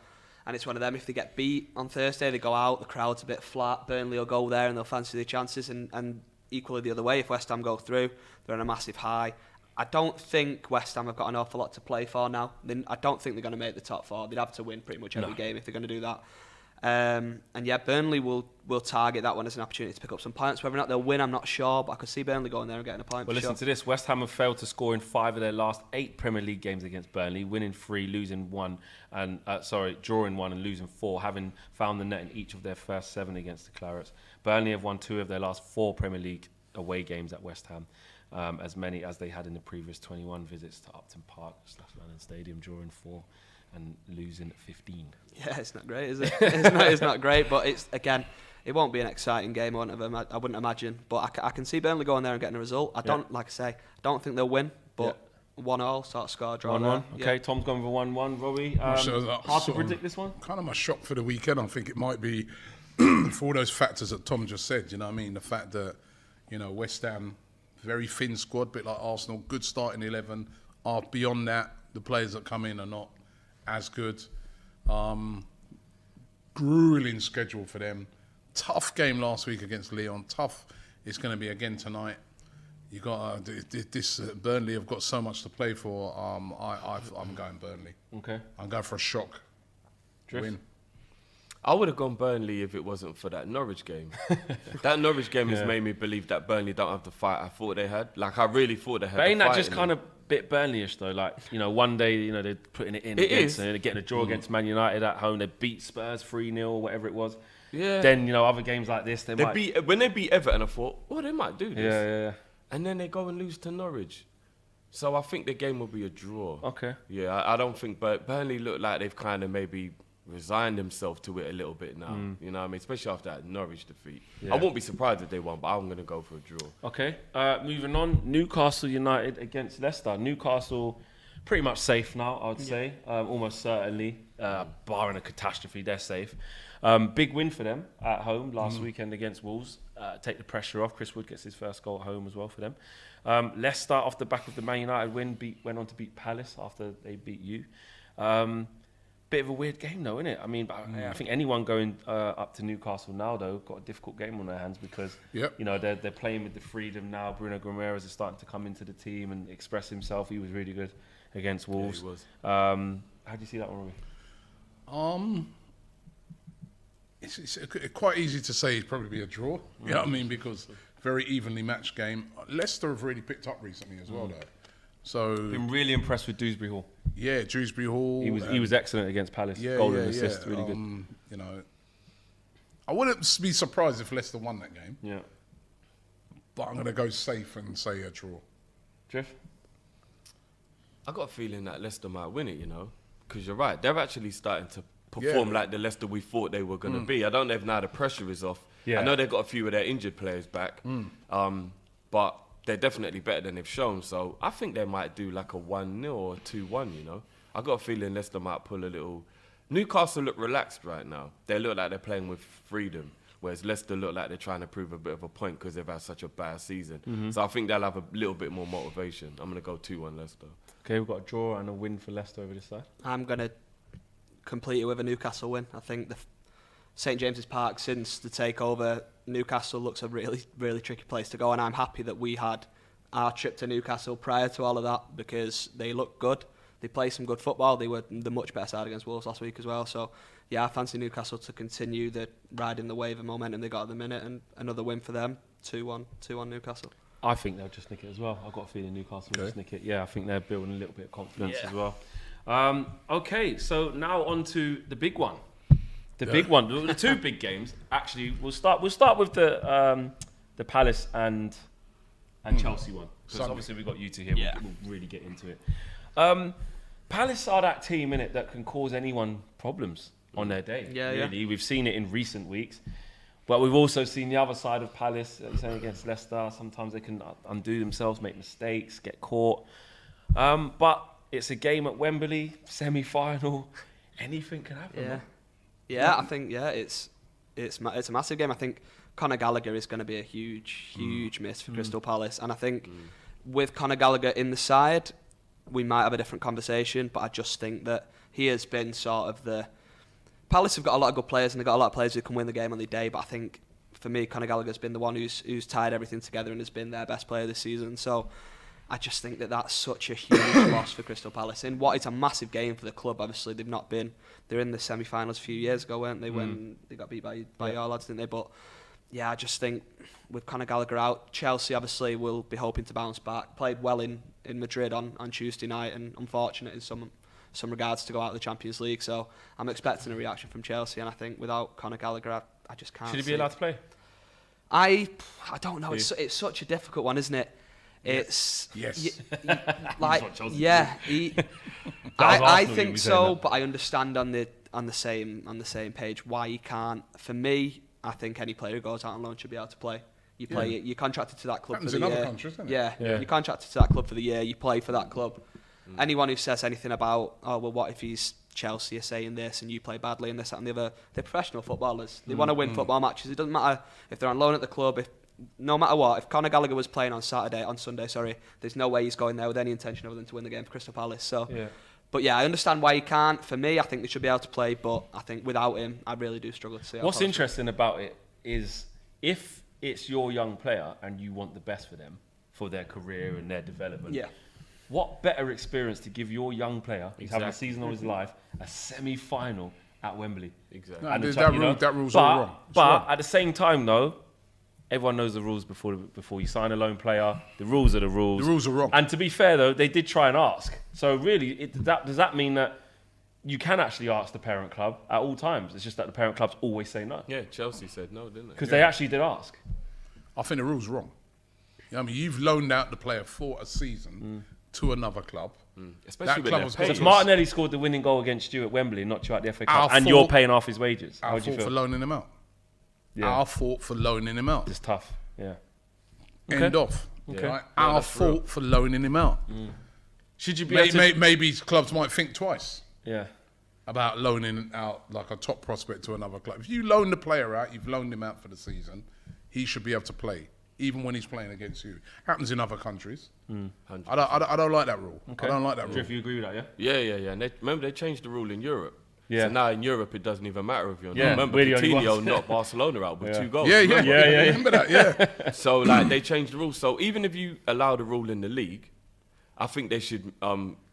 and it's one of them. If they get beat on Thursday, they go out, the crowd's a bit flat. Burnley will go there and they'll fancy their chances, and equally the other way. If West Ham go through, they're on a massive high. I don't think West Ham have got an awful lot to play for now. I don't think they're going to make the top 4. They'd have to win pretty much every game if they're going to do that. And Burnley will target that one as an opportunity to pick up some points. Whether or not they'll win, I'm not sure, but I could see Burnley going there and getting a point. Well, listen to this. West Ham have failed to score in 5 of their last 8 Premier League games against Burnley, winning 3, losing 1, and drawing 1 and losing 4, having found the net in each of their first 7 against the Clarets. Burnley have won 2 of their last 4 Premier League away games at West Ham, as many as they had in the previous 21 visits to Upton Park / London Stadium, drawing 4 and losing 15. Yeah, it's not great, is it? It's not great, but it won't be an exciting game. I wouldn't imagine, but I can see Burnley going there and getting a result. I don't think they'll win, but 1-1 sort of score draw. 1-1. Okay, Tom's going for 1-1. Robbie, hard to predict this one. Kind of my shock for the weekend. I think it might be for all those factors that Tom just said. You know what I mean? The fact that West Ham, very thin squad, bit like Arsenal, good starting 11. Beyond that, the players that come in are not as good. grueling schedule for them. Tough game last week against Lyon. Tough. It's going to be again tonight. You got Burnley have got so much to play for. I'm going Burnley. Okay. I'm going for a shock win. I would have gone Burnley if it wasn't for that Norwich game. That Norwich game has made me believe that Burnley don't have the fight I thought they had. Like, I really thought they had. But ain't the that fight just in kind them. of bit Burnley-ish though? Like, one day, they're putting it in It against, is. and they're getting a draw against Man United at home. They beat Spurs 3-0, whatever it was. Yeah. Then, other games like this, they might... When they beat Everton, I thought, they might do this. Yeah. And then they go and lose to Norwich. So I think the game will be a draw. Okay. Yeah, I don't think... But Burnley look like they've kind of maybe resigned themselves to it a little bit now. You know what I mean? Especially after that Norwich defeat. Yeah. I won't be surprised if they won, but I'm going to go for a draw. Okay, moving on. Newcastle United against Leicester. Newcastle pretty much safe now, I would say. Almost certainly. Barring a catastrophe, they're safe. Big win for them at home last weekend against Wolves. Take the pressure off. Chris Wood gets his first goal at home as well for them. Leicester, off the back of the Man United win, went on to beat Palace after they beat you. Bit of a weird game though, isn't it? I mean, I think anyone going up to Newcastle now though got a difficult game on their hands because they're playing with the freedom now. Bruno Guimaraes is starting to come into the team and express himself. He was really good against Wolves. Yeah, he was. How do you see that one, Robbie? It's quite easy to say it'd probably be a draw. You know what I mean? Because very evenly matched game. Leicester have really picked up recently as well, though. So Been really impressed with Dewsbury Hall. yeah, Dewsbury Hall. He was excellent against Palace. Goal and assist, really good. I wouldn't be surprised if Leicester won that game, Yeah. but I'm going to go safe and say a draw. Drift? I got a feeling that Leicester might win it, because you're right. They're actually starting to perform like the Leicester we thought they were going to be. I don't know if now the pressure is off. Yeah. I know they've got a few of their injured players back, but they're definitely better than they've shown. So I think they might do like a 1-0 or 2-1, I got a feeling Leicester might pull a little... Newcastle look relaxed right now. They look like they're playing with freedom, whereas Leicester look like they're trying to prove a bit of a point because they've had such a bad season. So I think they'll have a little bit more motivation. I'm going to go 2-1 Leicester. Okay, we've got a draw and a win for Leicester over this side. I'm going to complete it with a Newcastle win. I think the St James's Park, since the takeover, Newcastle looks a really, really tricky place to go, and I'm happy that we had our trip to Newcastle prior to all of that because they look good. They play some good football. They were the much better side against Wolves last week as well. So, yeah, I fancy Newcastle to continue the riding the wave of momentum they got at the minute, and another win for them, 2-1 Newcastle. I think they'll just nick it as well. I've got a feeling Newcastle will just nick it. Yeah, I think they're building a little bit of confidence as well. Okay, so now on to the big one. The big one. The two big games. Actually, we'll start with the Palace and Chelsea one. Because obviously we've got you two here. Yeah. We'll really get into it. Palace are that team, innit, that can cause anyone problems on their day. Yeah, really. We've seen it in recent weeks. But we've also seen the other side of Palace, saying against Leicester. Sometimes they can undo themselves, make mistakes, get caught. But it's a game at Wembley, semi-final. Anything can happen. Yeah, I think it's a massive game. I think Conor Gallagher is going to be a huge miss for Crystal Palace, and I think with Conor Gallagher in the side, we might have a different conversation. But I just think that he has been sort of the... Palace have got a lot of good players, and they've got a lot of players who can win the game on the day, but I think, for me, Conor Gallagher's been the one who's tied everything together and has been their best player this season. So I just think that that's such a huge loss for Crystal Palace. In what is a massive game for the club, obviously, they've not been... They're in the semi-finals a few years ago, weren't they, when they got beat by your lads, didn't they? But, yeah, I just think with Conor Gallagher out, Chelsea, obviously, will be hoping to bounce back. Played well in Madrid on Tuesday night, and unfortunate in some regards to go out of the Champions League. So I'm expecting a reaction from Chelsea, and I think without Conor Gallagher, I just can't. Should he be allowed to play? I don't know. It's such a difficult one, isn't it? It's Yes. I think so, but I understand on the same page why you can't. For me, I think any player who goes out on loan should be able to play. You play. You're contracted to that club Happens for the in year. other countries, doesn't it? Yeah, Yeah. you're contracted to that club for the year. You play for that club. Anyone who says anything about, oh well, what if he's Chelsea are saying this and you play badly and this that and the other, they're professional footballers. They want to win football matches. It doesn't matter if they're on loan at the club. No matter what, if Conor Gallagher was playing on Sunday, there's no way he's going there with any intention other than to win the game for Crystal Palace. So, But yeah, I understand why he can't. For me, I think they should be able to play, but I think without him, I really do struggle to see how What's Palce- interesting about it is if it's your young player and you want the best for them, for their career and their development, Yeah. what better experience to give your young player, who's having a season of his life, a semi-final at Wembley? Exactly. Nah, And the that rule's all wrong. It's wrong. at the same time, though, everyone knows the rules before you sign a loan player. The rules are the rules. The rules are wrong. And to be fair, though, they did try and ask. So really, does that mean that you can actually ask the parent club at all times? It's just that the parent clubs always say no. Yeah, Chelsea said no, didn't they? Because they actually did ask. I think the rule's wrong. You know what I mean, you've loaned out the player for a season to another club. Especially That when club they're was paying. So if Martinelli scored the winning goal against you at Wembley, not you at the FA Cup, Our and you're fault- paying half his wages, how Our would you fault for feel? loaning him out. Yeah. Our fault for loaning him out. It's tough. Yeah. End off. Okay. Right? No, Our that's fault for loaning him out. Should you be able to? Maybe clubs might think twice Yeah. about loaning out like a top prospect to another club. If you loan the player out, you've loaned him out for the season, he should be able to play, even when he's playing against you. Happens in other countries. I don't like that rule. Okay. I don't like that rule. If you agree with that, yeah. Yeah. And remember, they changed the rule in Europe. Yeah. So now in Europe, it doesn't even matter if you're Yeah, not. Remember, we're the only Coutinho ones. knocked Barcelona out with 2 goals. Yeah. remember? Remember that, yeah. So, like, they changed the rules. So even if you allow the rule in the league, I think they should...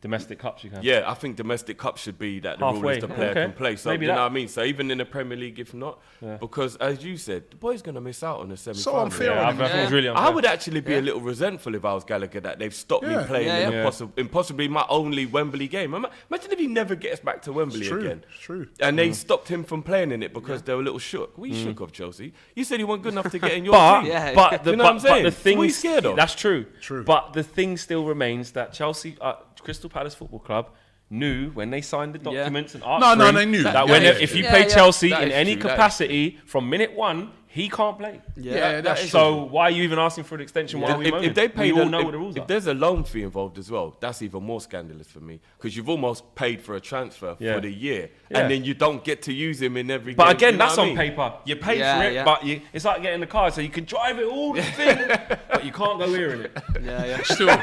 Domestic cups, you can. Yeah, I think domestic cup should be that the rule Halfway. is the player Okay. can play. So Maybe you know that. what I mean. So even in the Premier League, if not, because as you said, the boy's gonna miss out on the semi-final. unfair Yeah, on him. I think it's really unfair. I would actually be a little resentful if I was Gallagher that they've stopped me Yeah. playing Yeah, in, yeah. in possibly my only Wembley game. Imagine if he never gets back to Wembley It's true. again. It's true. And they stopped him from playing in it because they were a little shook. What are you shook of, Chelsea? You said he wasn't good enough to get in your But, team. Yeah. but, the, You know what I'm but saying? the So thing what are you scared of? That's true. True. But the thing still remains that Chelsea, Crystal Palace Football Club, knew when they signed the documents and asked No, for him they knew. that That when is if true. you Yeah, play yeah. Chelsea That in is any true, that is capacity from minute 1, he can't play. Yeah, that's true. So why are you even asking for an extension? Why are we moaning? If they paid we all know what the rules if are. there's a loan fee involved as well, that's even more scandalous for me because you've almost paid for a transfer Yeah. for the year, Yeah. and then you don't get to use him in every. But game. again, You know that's what I on mean? paper. You pay Yeah, for it, yeah. but it's like getting the car, so you can drive it all the thing, but you can't go here in it. Yeah. Still,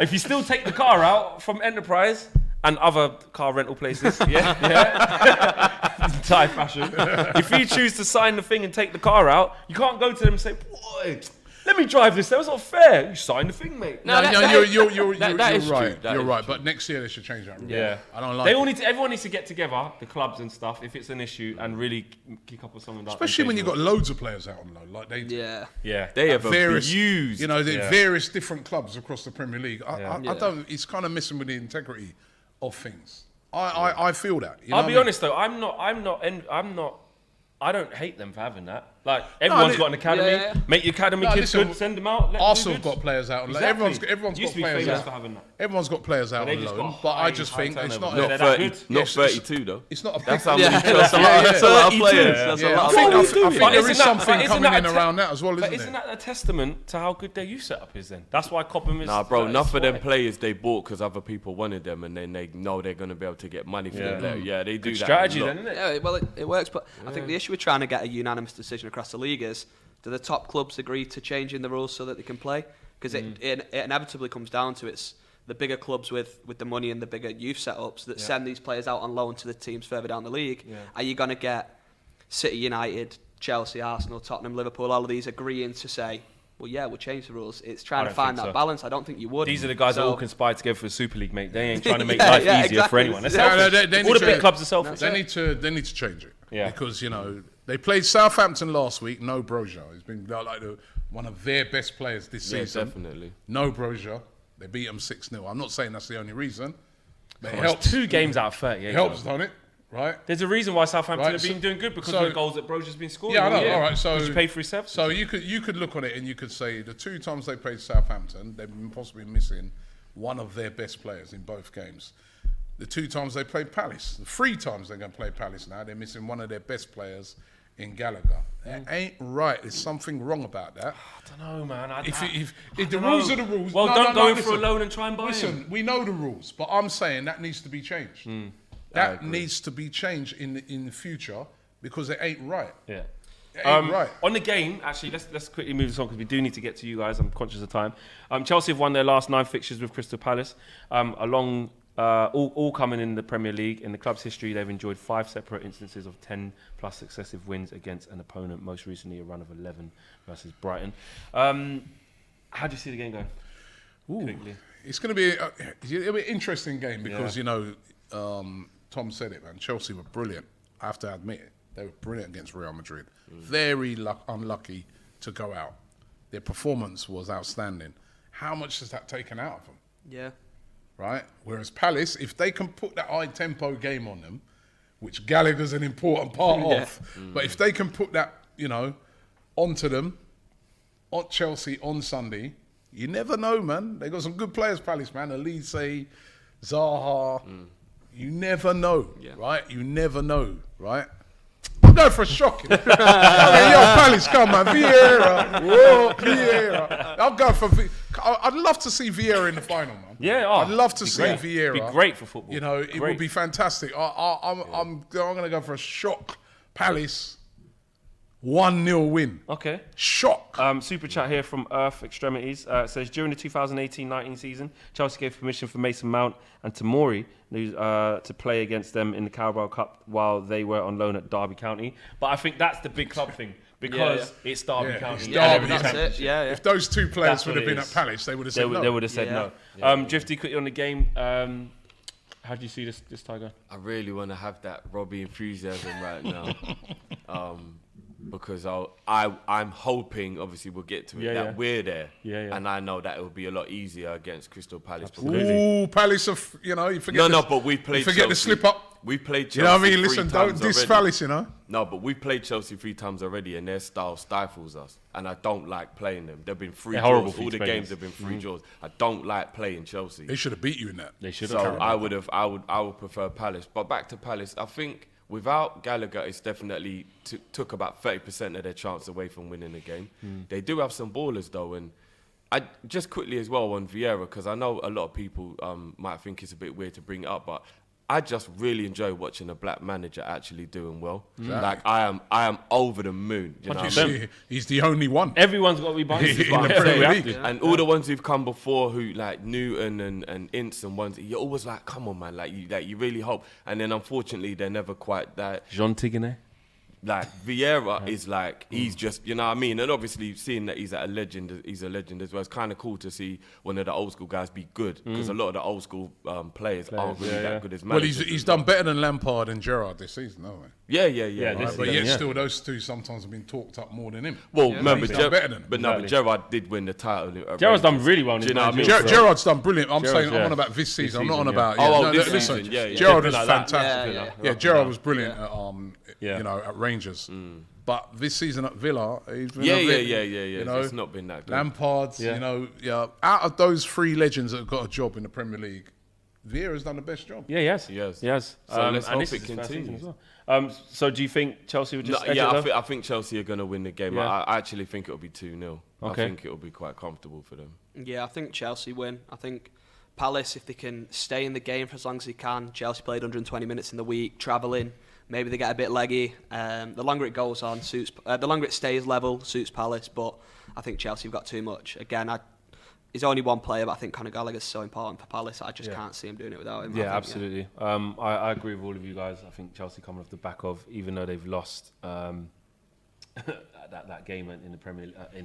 If you still take the car out from Enterprise and other car rental places, Thai fashion. If you choose to sign the thing and take the car out, you can't go to them and say, "Boy, let me drive this. That was not fair." You signed the thing, mate. No, no, that- you're that is true. right. That You're is right. true. But next year they should change that rule. Yeah, I don't like They it. all need to. Everyone needs to get together, the clubs and stuff, if it's an issue, and really kick up with something like. Especially when you've got loads of players out on loan. Like they Yeah. Yeah, They have various, abused. you know, the Yeah. various different clubs across the Premier League. I Yeah. don't. It's kind of missing with the integrity of things. I feel that. You know I'll what be I mean? honest though. I'm not. I don't hate them for having that. Like everyone's got an academy. Yeah. Make your academy No, kids listen, good. Send them out. Let Arsenal them have do got good. players out on loan. Exactly. Everyone's Used got to be players famous out. for having that. Everyone's got players out But they on just loan. got But I high- just high think it's turnover. not. They're not that 30, good. not Yes, 32 though. It's not a That's big- how many. Yeah, That's a lot. yeah, That's a lot of 32. players. That's Yeah, a I lot. think, What are we I doing? think But there isn't is that- something but isn't coming that in a around that as well, But isn't isn't there? that a testament to how good their youth setup is then? That's why Cobham is. Nah, bro, that enough is of them why. players they bought because other people wanted them, and then they know they're going to be able to get money for them Yeah. later. Yeah, they do Good that. strategy a lot. then, isn't it? Yeah, well, it works, but I think the issue with trying to get a unanimous decision across the league is, do the top clubs agree to changing the rules so that they can play? Because it inevitably comes down to it's the bigger clubs with the money and the bigger youth setups that send these players out on loan to the teams further down the league. Yeah. Are you going to get City, United, Chelsea, Arsenal, Tottenham, Liverpool, all of these agreeing to say, well, yeah, we'll change the rules? It's trying I to don't find think that so. balance. I don't think you would. These are the guys that So- all conspired together for the Super League, mate. They ain't trying to make Yeah, life yeah, easier for exactly. anyone. They're No, selfish. they All need the to- big clubs are selfish. They need to change it. Yeah. Because, you know, they played Southampton last week, no Brozier. He's been like one of their best players this Yeah, season. definitely. No Brozier. They beat them 6-0. I'm not saying that's the only reason. But it It's helps. 2 games out of 38. It helps, though. don't it? Right? There's a reason why Southampton Right, have been so- doing good because so- of the goals that Brozier's been scoring. Yeah, I all know. year. All right, so Did you pay for his services? So you could look on it and you could say the 2 times they played Southampton, they've been possibly missing one of their best players in both games. The 2 times they played Palce, the 3 times they're going to play Palce now, they're missing one of their best players in Gallagher. That ain't right. There's something wrong about that. I don't know, man. If the don't rules know. are the rules, Well, no, don't no, go no, in for a listen. loan and try and buy Listen, him. we know the rules, but I'm saying that needs to be changed. That needs to be changed in the future because it ain't right. Yeah. It ain't right. On the game, actually, let's quickly move this on because we do need to get to you guys. I'm conscious of time. Chelsea have won their last 9 fixtures with Crystal Palace. all coming in the Premier League. In the club's history, they've enjoyed 5 separate instances of 10 plus successive wins against an opponent, most recently a run of 11 versus Brighton. How do you see the game going? Quickly. It's going to be it'll be an interesting game because, Tom said it, man. Chelsea were brilliant. I have to admit it. They were brilliant against Real Madrid. Very unlucky to go out. Their performance was outstanding. How much has that taken out of them? Yeah. Right? Whereas Palace, if they can put that high-tempo game on them, which Gallagher's an important part of, but if they can put that, onto them, on Chelsea on Sunday, you never know, man. They got some good players, Palace, man. Elise, Zaha. You never know, right? You never know, right? I'm going for a shock. Yo, Palace, come man. Vieira. Whoa, Vieira. I'm going for... I'd love to see Vieira in the final, man. Yeah, I'd love to see Vieira. It'd be great for football. It would be fantastic. I'm going to go for a shock Palace 1-0 win. Okay. Shock. Super chat here from Earth Extremities. It says, during the 2018-19 season, Chelsea gave permission for Mason Mount and Tomori to play against them in the Carabao Cup while they were on loan at Derby County. But I think that's the big club thing because it's Derby County. Derby. That's it. Yeah. If those two players That's would have what it been is. at Palace, they would have said no. They would have said no. Drifty, quickly on the game. How do you see this Tiger? I really want to have that Robbie enthusiasm right now. Because I'm hoping, obviously we'll get to it, that we're there. And I know that it will be a lot easier against Crystal Palace. Ooh, Palace, you forget but we played forget Chelsea. the slip up. We played Chelsea. You know what I mean? Listen, don't diss Palace, No, but we played Chelsea 3 times already, and their style stifles us. And I don't like playing them. They've been 3 draws. All the games have been 3 draws. I don't like playing Chelsea. They should have beat you in that. They should So have. I would prefer Palace. But back to Palace, I think without Gallagher, it's definitely took about 30% of their chance away from winning the game. They do have some ballers though, and I just quickly as well on Vieira, because I know a lot of people might think it's a bit weird to bring it up, but I just really enjoy watching a black manager actually doing well. Like I am over the moon. You know what I mean? He's the only one. Everyone's got to be biased. In the Premier League. And all the ones who've come before, who like Newton and Ince and ones, you're always like, come on, man, like you really hope. And then unfortunately, they're never quite that. Jean Tigane? Like Vieira is like he's just, you know what I mean, and obviously seeing that he's a legend as well. It's kind of cool to see one of the old school guys be good, because a lot of the old school players aren't really that good as managers. Well, he's done better than Lampard and Gerrard this season, no way. Yeah. this But yet Yeah. still, those two sometimes have been talked up more than him. Well, remember, He's done better than him. but Gerrard did win the title. Gerrard's done really well. Do you know what I mean? Gerrard's done brilliant. I'm Gerrard's, saying I'm on about this season. I'm not on season, about this listen, season. Yeah. Gerrard was Like that. fantastic. Yeah. Gerrard was brilliant at at Rangers. But this season at Villa, he's been a bit, you know, it's not been that good. Lampard's, out of those 3 legends that have got a job in the Premier League, Vieira's done the best job. Yeah, he has. So let's and hope this it is his first season continues. as well. So do you think Chelsea would just edge it though? I think Chelsea are going to win the game. Yeah. I actually think it'll be 2-0. Okay. I think it'll be quite comfortable for them. Yeah, I think Chelsea win. I think Palace, if they can stay in the game for as long as they can. Chelsea played 120 minutes in the week, travelling. Maybe they get a bit leggy. The longer it goes on, the longer it stays level, suits Palace. But I think Chelsea have got too much. Again, he's only one player, but I think Conor Gallagher's so important for Palace. I just can't see him doing it without him. Yeah, absolutely. I agree with all of you guys. I think Chelsea coming off the back of, even though they've lost that game in the Premier League, They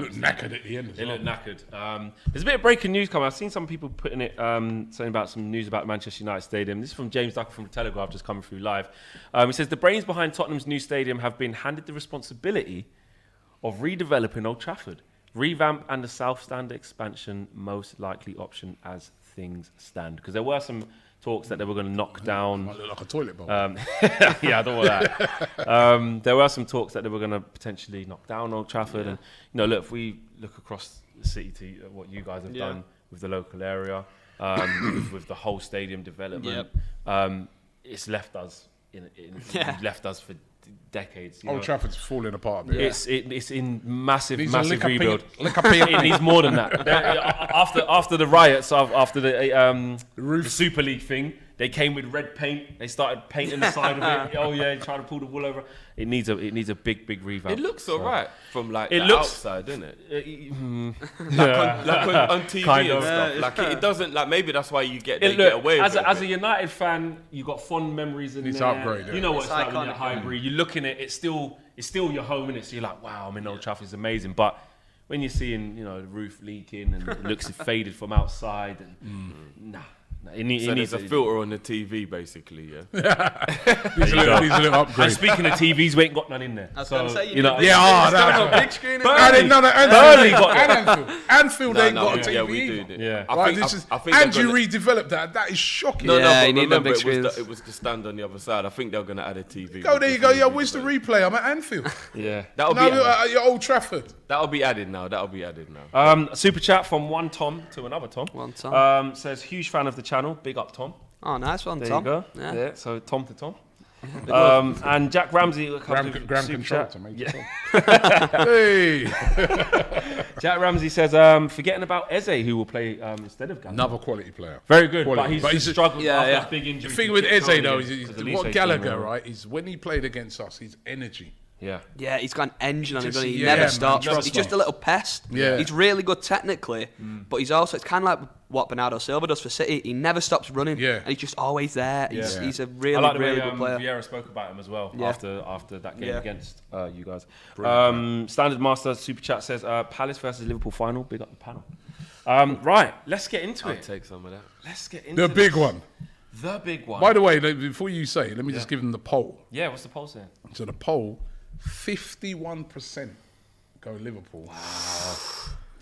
looked knackered at the end as They well. look knackered. There's a bit of breaking news coming. I've seen some people putting it, saying about some news about Manchester United Stadium. This is from James Ducker from the Telegraph, just coming through live. He says, the brains behind Tottenham's new stadium have been handed the responsibility of redeveloping Old Trafford. Revamp and the South Stand expansion most likely option as things stand. Because there were some talks that they were going to knock down. Might look like a toilet bowl. Yeah, I don't want that. There were some talks that they were going to potentially knock down Old Trafford, and look, if we look across the city to what you guys have done with the local area, with the whole stadium development, it's left us left us for decades. Old Trafford's falling apart. It's in massive Needs a rebuild. lick up here. It needs more than that. After the riots, after the Super League thing, They came with red paint. They started painting the side of it. Oh yeah, trying to pull the wool over. It needs a big revamp. It looks alright from like it the looks, outside, doesn't it? Like on TV kind and of. stuff. Like it doesn't like maybe that's why you get Look, get away with it. as a United fan, you got fond memories in It's there. upgrade, yeah. You know what it's like when iconic, you're Highbury. You're looking at it's still your home, innit? So you're like, wow, I'm in Old Trafford, it's amazing. But when you're seeing, the roof leaking and it looks faded from outside, and it needs there's a filter on the TV, basically. Yeah. Needs a little upgrade. And speaking of TVs, we ain't got none in there. I was going to say, that. big screen. Burnley got Anfield. Anfield ain't got a TV yeah, we either. do. Yeah. I think And they're you gonna- redeveloped that. That is shocking. No, Yeah, but you need them remember big it was, screens. it was the stand on the other side. I think they're going to add a TV. Go there, you go. Yeah, where's the replay? I'm at Anfield. Yeah. That'll No, be you're at your Old Trafford. that'll be added now. Super chat from one Tom to another Tom. One Tom. Says huge fan of the channel. Big up Tom. Oh, nice one, There Tom. you go. Yeah. Yeah. So Tom to Tom. And Jack Ramsey comes with Gram super control chat. to make Yeah. Hey, Jack Ramsey says, forgetting about Eze, who will play instead of Gameday. another quality player. Very good, Quality. but he's struggled Yeah, after yeah. that big injury. The thing to with get Eze going though again, is 'cause Elise what came Gallagher, around. right, is when he played against us, his energy. Yeah. Yeah, he's got an engine on him, Just- but he yeah, never man, stops. never He's just a stops. little pest. Yeah. He's really good technically, but he's it's kind of like what Bernardo Silva does for City. He never stops running, Yeah. and he's just always there. He's, Yeah. he's a I really, like the really way good player. Vieira spoke about him as well Yeah. after that game Yeah. against you guys. Brilliant, Standard Master Super Chat says, Palace versus Liverpool final. Big up the panel. Right, let's get into I'll it. take some of that. Let's get into The big this. one. The big one. By the way, before you say it, let me just give them the poll. Yeah, what's the poll saying? So the poll, 51% go Liverpool. Wow.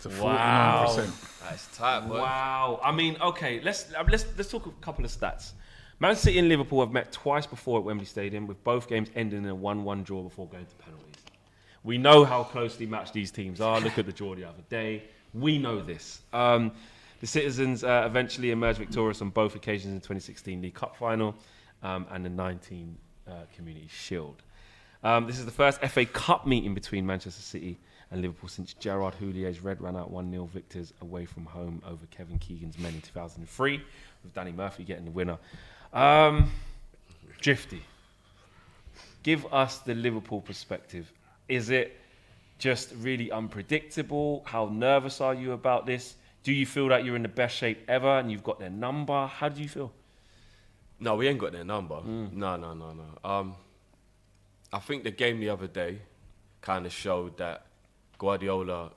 To 49%. That's tight, boy. Wow. I mean, okay, let's talk a couple of stats. Man City and Liverpool have met twice before at Wembley Stadium, with both games ending in a 1-1 draw before going to penalties. We know how closely matched these teams are. Look at the draw the other day. We know this. The Citizens eventually emerged victorious on both occasions in the 2016 League Cup final and the 19 Community Shield. This is the first FA Cup meeting between Manchester City and Liverpool since Gerard Houlier's Red ran out 1-0 victors away from home over Kevin Keegan's men in 2003, with Danny Murphy getting the winner. Drifty, give us the Liverpool perspective. Is it just really unpredictable? How nervous are you about this? Do you feel that you're in the best shape ever and you've got their number? How do you feel? No, we ain't got their number. No. I think the game the other day kind of showed that Guardiola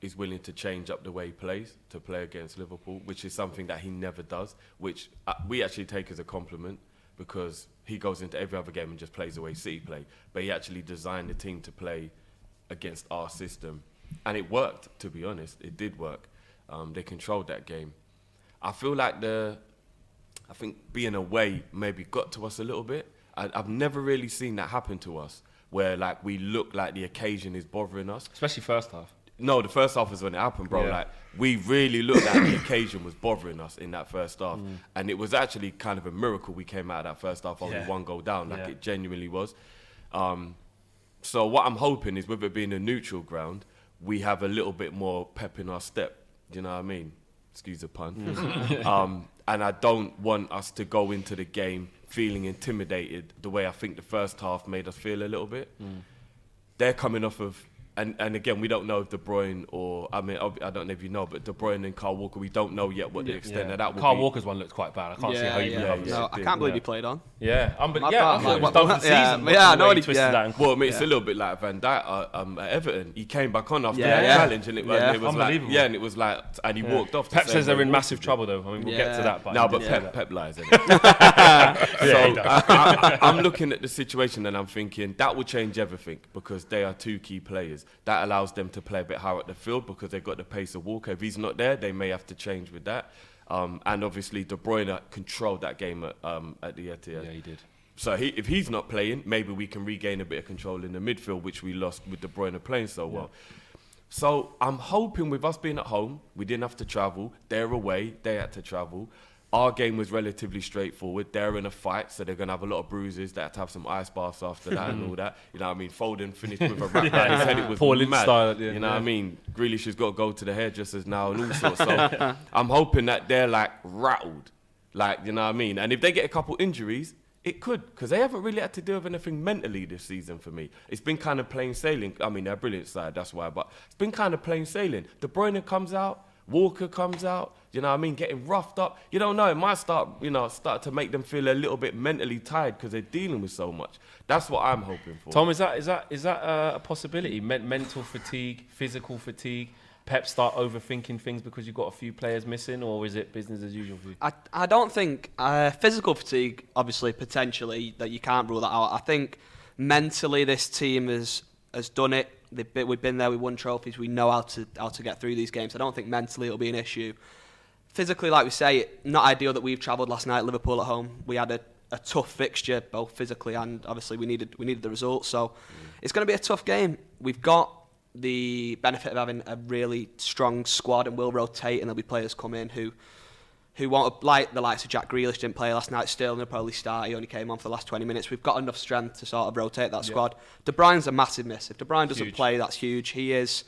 is willing to change up the way he plays to play against Liverpool, which is something that he never does, which we actually take as a compliment because he goes into every other game and just plays the way City play. But he actually designed the team to play against our system. And it worked, to be honest. It did work. They controlled that game. I feel like I think being away maybe got to us a little bit. I've never really seen that happen to us, where like we look like the occasion is bothering us. Especially first half. No, the first half is when it happened, bro. Yeah. Like we really looked like the occasion was bothering us in that first half, and it was actually kind of a miracle we came out of that first half only one goal down, like it genuinely was. So what I'm hoping is, with it being a neutral ground, we have a little bit more pep in our step. Do you know what I mean? Excuse the pun. And I don't want us to go into the game feeling intimidated the way I think the first half made us feel a little bit. They're coming off of, and again, we don't know if De Bruyne or, I mean, I don't know if you know, but De Bruyne and Kyle Walker, we don't know yet what the extent of that will Carl be. Walker's one looked quite bad. I can't see how you can have No, I can't believe he played on. Yeah, I My thought bad, he was man. done for the Yeah, season. yeah, I the know way what he he- twisted yeah. that ankle. Well, I mean, it's a little bit like Van Dijk at Everton. He came back on after Yeah, that yeah. challenge, and it was like, Unbelievable. yeah, and it was like, and he walked off. the Pep same says way they're in he massive wanted to. trouble, though. I mean, we'll get to that. But No, he but did say Pep that. lies, innit? Yeah, he So does. I'm looking at the situation and I'm thinking that will change everything because they are two key players. That allows them to play a bit higher at the field because they've got the pace of Walker. If he's not there, they may have to change with that. And obviously, De Bruyne controlled that game at the Etihad. Yeah, he did. So if he's not playing, maybe we can regain a bit of control in the midfield, which we lost with De Bruyne playing so well. So I'm hoping with us being at home, we didn't have to travel. They're away, they had to travel. Our game was relatively straightforward. They're in a fight, so they're going to have a lot of bruises. They had to have some ice baths after that and all that. You know what I mean? Foden finished with a wrap around his head. It was Paul Lynch mad. style at the end, You know what I mean? Grealish has got to go to the hairdressers now and all sorts. So I'm hoping that they're like rattled Like, you know what I mean? And if they get a couple injuries, it could, because they haven't really had to deal with anything mentally this season for me. It's been kind of plain sailing. I mean, they're a brilliant side, that's why, but it's been kind of plain sailing. De Bruyne comes out, Walker comes out, you know what I mean, getting roughed up. You don't know, it might start to make them feel a little bit mentally tired because they're dealing with so much. That's what I'm hoping for. Tom, is that a possibility? Mental fatigue, physical fatigue? Pep start overthinking things because you've got a few players missing, or is it business as usual for you? I don't think physical fatigue, obviously, potentially, that you can't rule that out. I think mentally this team has done it. We've been there, we won trophies, we know how to get through these games. I don't think mentally it'll be an issue. Physically, like we say, not ideal that we've travelled last night, Liverpool at home. We had a tough fixture, both physically and obviously we needed the results. So it's going to be a tough game. We've got the benefit of having a really strong squad, and we'll rotate, and there'll be players come in who won't, like the likes of Jack Grealish didn't play last night. Sterling will probably start. He only came on for the last 20 minutes. We've got enough strength to sort of rotate that squad. De Bruyne's a massive miss. If De Bruyne doesn't play, that's huge. He is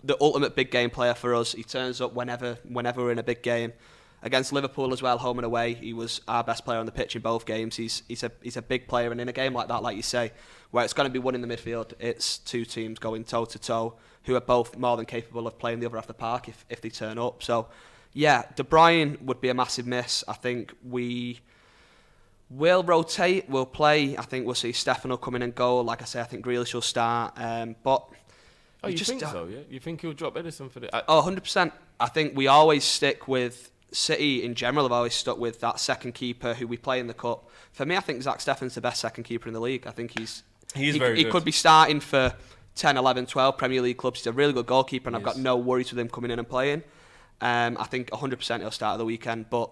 the ultimate big game player for us. He turns up whenever we're in a big game. Against Liverpool as well, home and away, he was our best player on the pitch in both games. He's a big player, and in a game like that, like you say, where it's going to be one in the midfield, it's two teams going toe to toe who are both more than capable of playing the other half of the park if they turn up. So, yeah, De Bruyne would be a massive miss. I think we will rotate, we'll play. I think we'll see Stefano come in and goal. Like I say, I think Grealish will start. But you think so? Yeah, you think he'll drop Edison for the? 100%. I think we always stick with. City in general have always stuck with that second keeper who we play in the cup. For me, I think Zach Steffen's the best second keeper in the league. I think he very good. Could be starting for 10, 11, 12 Premier League clubs. He's a really good goalkeeper, and I've got no worries with him coming in and playing. I think 100% he'll start at the weekend. But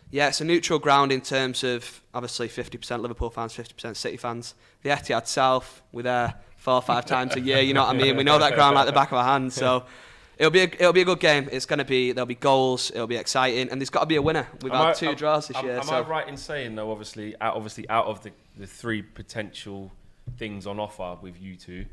yeah, it's a neutral ground in terms of obviously 50% Liverpool fans, 50% City fans. The Etihad South, we're there 4 or 5 times a year. You know what I mean? We know that ground like the back of our hands. So. It'll be a good game. There'll be goals. It'll be exciting, and there's got to be a winner. We've had 2 draws this year. Am I right in saying though? Obviously, out of the 3 potential things on offer with you two,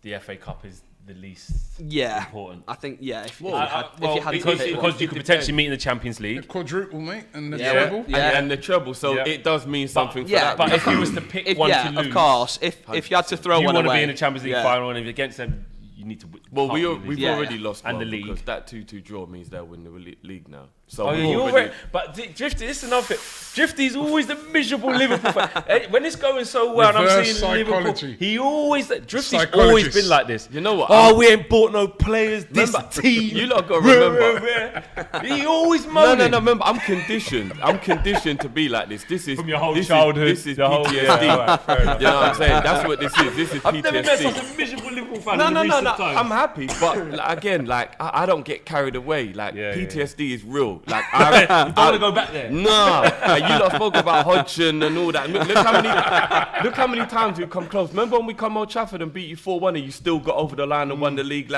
the FA Cup is the least important. I think if you because you could potentially meet in the Champions League, the quadruple, mate, and the treble, and the treble. So it does mean something for that. But if you was to pick one to lose, of course, if you had to throw one away, you want to be in the Champions League final, and if against them. You need to we've already lost and the league because that 2-2 draw means they'll win the league now. So but Drifty, this is another thing. Drifty's always the miserable Liverpool fan. When it's going so well, and I'm seeing Liverpool, Drifty's always been like this. You know what? We ain't bought no players. This team, you lot got to remember. He always moaning. No. Remember, I'm conditioned to be like this. This is from your whole childhood. This is PTSD. You know what I'm saying? That's what this is. This is PTSD. I've never met such a miserable Liverpool fan. No. I'm happy, but again, I don't get carried away. PTSD is real. You don't want to go back there. No, you lot spoke about Hodgson and all that. Look how many times we've come close. Remember when we come Old Trafford and beat you 4-1 and you still got over the line and won the league?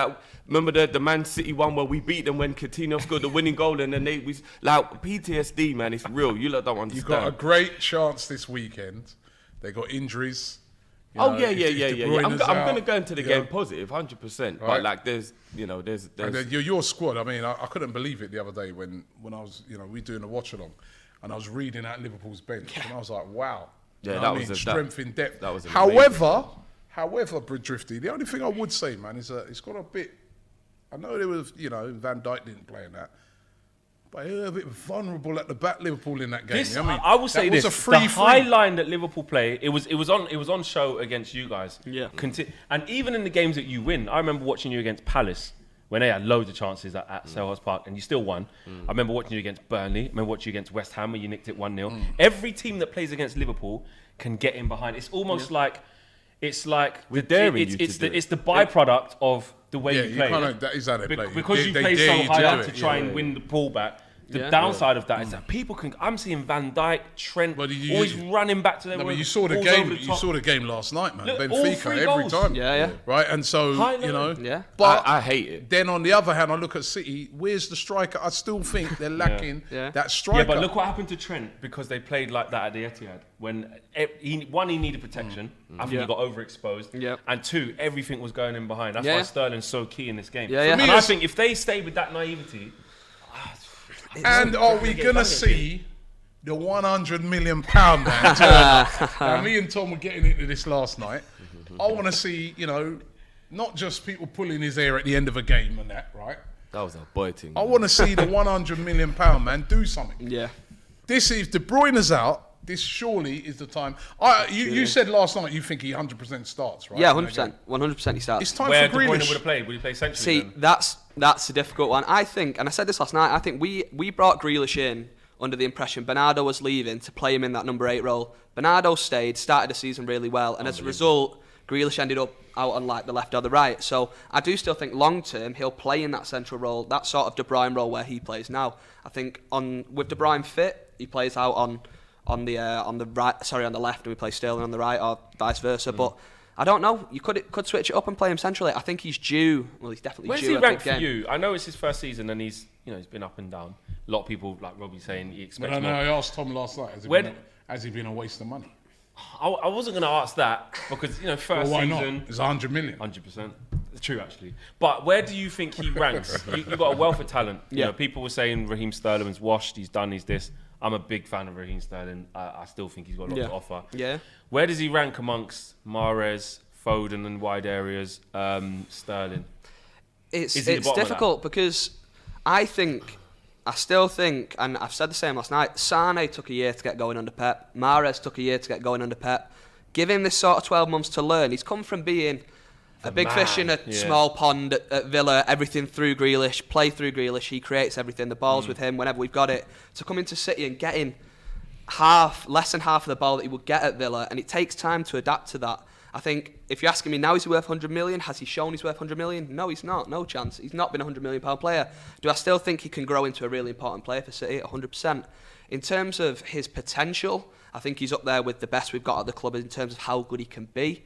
Remember the Man City one where we beat them when Coutinho scored the winning goal and then PTSD, man, it's real. You lot don't understand. You've got a great chance this weekend. They got injuries. Yeah. I'm going to go into the game positive, 100%. Right. But there's. And your squad. I mean, I couldn't believe it the other day when I was, we doing the watch along, and I was reading out Liverpool's bench, and I was like, wow. Yeah, that was strength in depth. That was However, Drifty, the only thing I would say, man, is it's got a bit. I know there was, Van Dijk didn't play in that. But they were a bit vulnerable at the back, Liverpool, in that game. I will say this: the high line that Liverpool play, it was on show against you guys. Yeah. And even in the games that you win, I remember watching you against Palace when they had loads of chances at Selhurst Park, and you still won. I remember watching you against Burnley. I remember watching you against West Ham, where you nicked it 1-0. Every team that plays against Liverpool can get in behind. It's almost like it's the byproduct of the way you play. That is how they play. Because you play so high up to try and win the ball back. The downside of that is that people can. I'm seeing Van Dijk, Trent, always running back to them. No, but you saw the game. You saw the game last night, man. Benfica every time. Yeah. Right, and so Yeah. But I hate it. Then on the other hand, I look at City. Where's the striker? I still think they're lacking that striker. Yeah, but look what happened to Trent because they played like that at the Etihad. When he needed protection. I think he got overexposed. Yep. And 2, everything was going in behind. That's why Sterling's so key in this game. And I think if they stay with that naivety. And are we going to see the £100 million man turn up. Now, me and Tom were getting into this last night. I want to see, not just people pulling his hair at the end of a game and that, right? That was a boy thing. I want to see the £100 million man do something. Yeah. This is De Bruyne's out. This surely is the time. You said last night you think he 100% starts, right? Yeah, 100%. 100% he starts. It's time Where for De Bruyne Grealish. would have played? Would he play centrally? See, then? that's a difficult one. I think, and I said this last night, I think we brought Grealish in under the impression Bernardo was leaving to play him in that number 8 role. Bernardo stayed, started the season really well, and as a result, Grealish ended up out on like the left or the right. So I do still think long term he'll play in that central role, that sort of De Bruyne role where he plays now. I think with De Bruyne fit, he plays out on the left, and we play Sterling on the right, or vice versa. But I don't know. You could switch it up and play him centrally. I think he's due. Well, he's definitely Where's due. he a ranked big for game. you? I know it's his first season, and he's been up and down. A lot of people like Robbie saying he expects No, more. I asked Tom last night, has he been a waste of money? I wasn't going to ask that because first Well, why season. not? It's 100 million. 100%. True, actually. But where do you think he ranks? You've got a wealth of talent. Yeah. People were saying Raheem Sterling's washed, he's done, he's this. I'm a big fan of Raheem Sterling. I still think he's got a lot to offer. Yeah. Where does he rank amongst Mahrez, Foden and wide areas, Sterling? It's Is he the bottom of difficult because I still think, and I've said the same last night, Sane took a year to get going under Pep. Mahrez took a year to get going under Pep. Give him this sort of 12 months to learn. He's come from being a big fish in a small pond at Villa, everything through Grealish, play through Grealish. He creates everything. The ball's with him whenever we've got it. To come into City and getting less than half of the ball that he would get at Villa, and it takes time to adapt to that. I think if you're asking me now, is he worth 100 million? Has he shown he's worth 100 million? No, he's not. No chance. He's not been a £100 million player. Do I still think he can grow into a really important player for City? 100%. In terms of his potential, I think he's up there with the best we've got at the club in terms of how good he can be.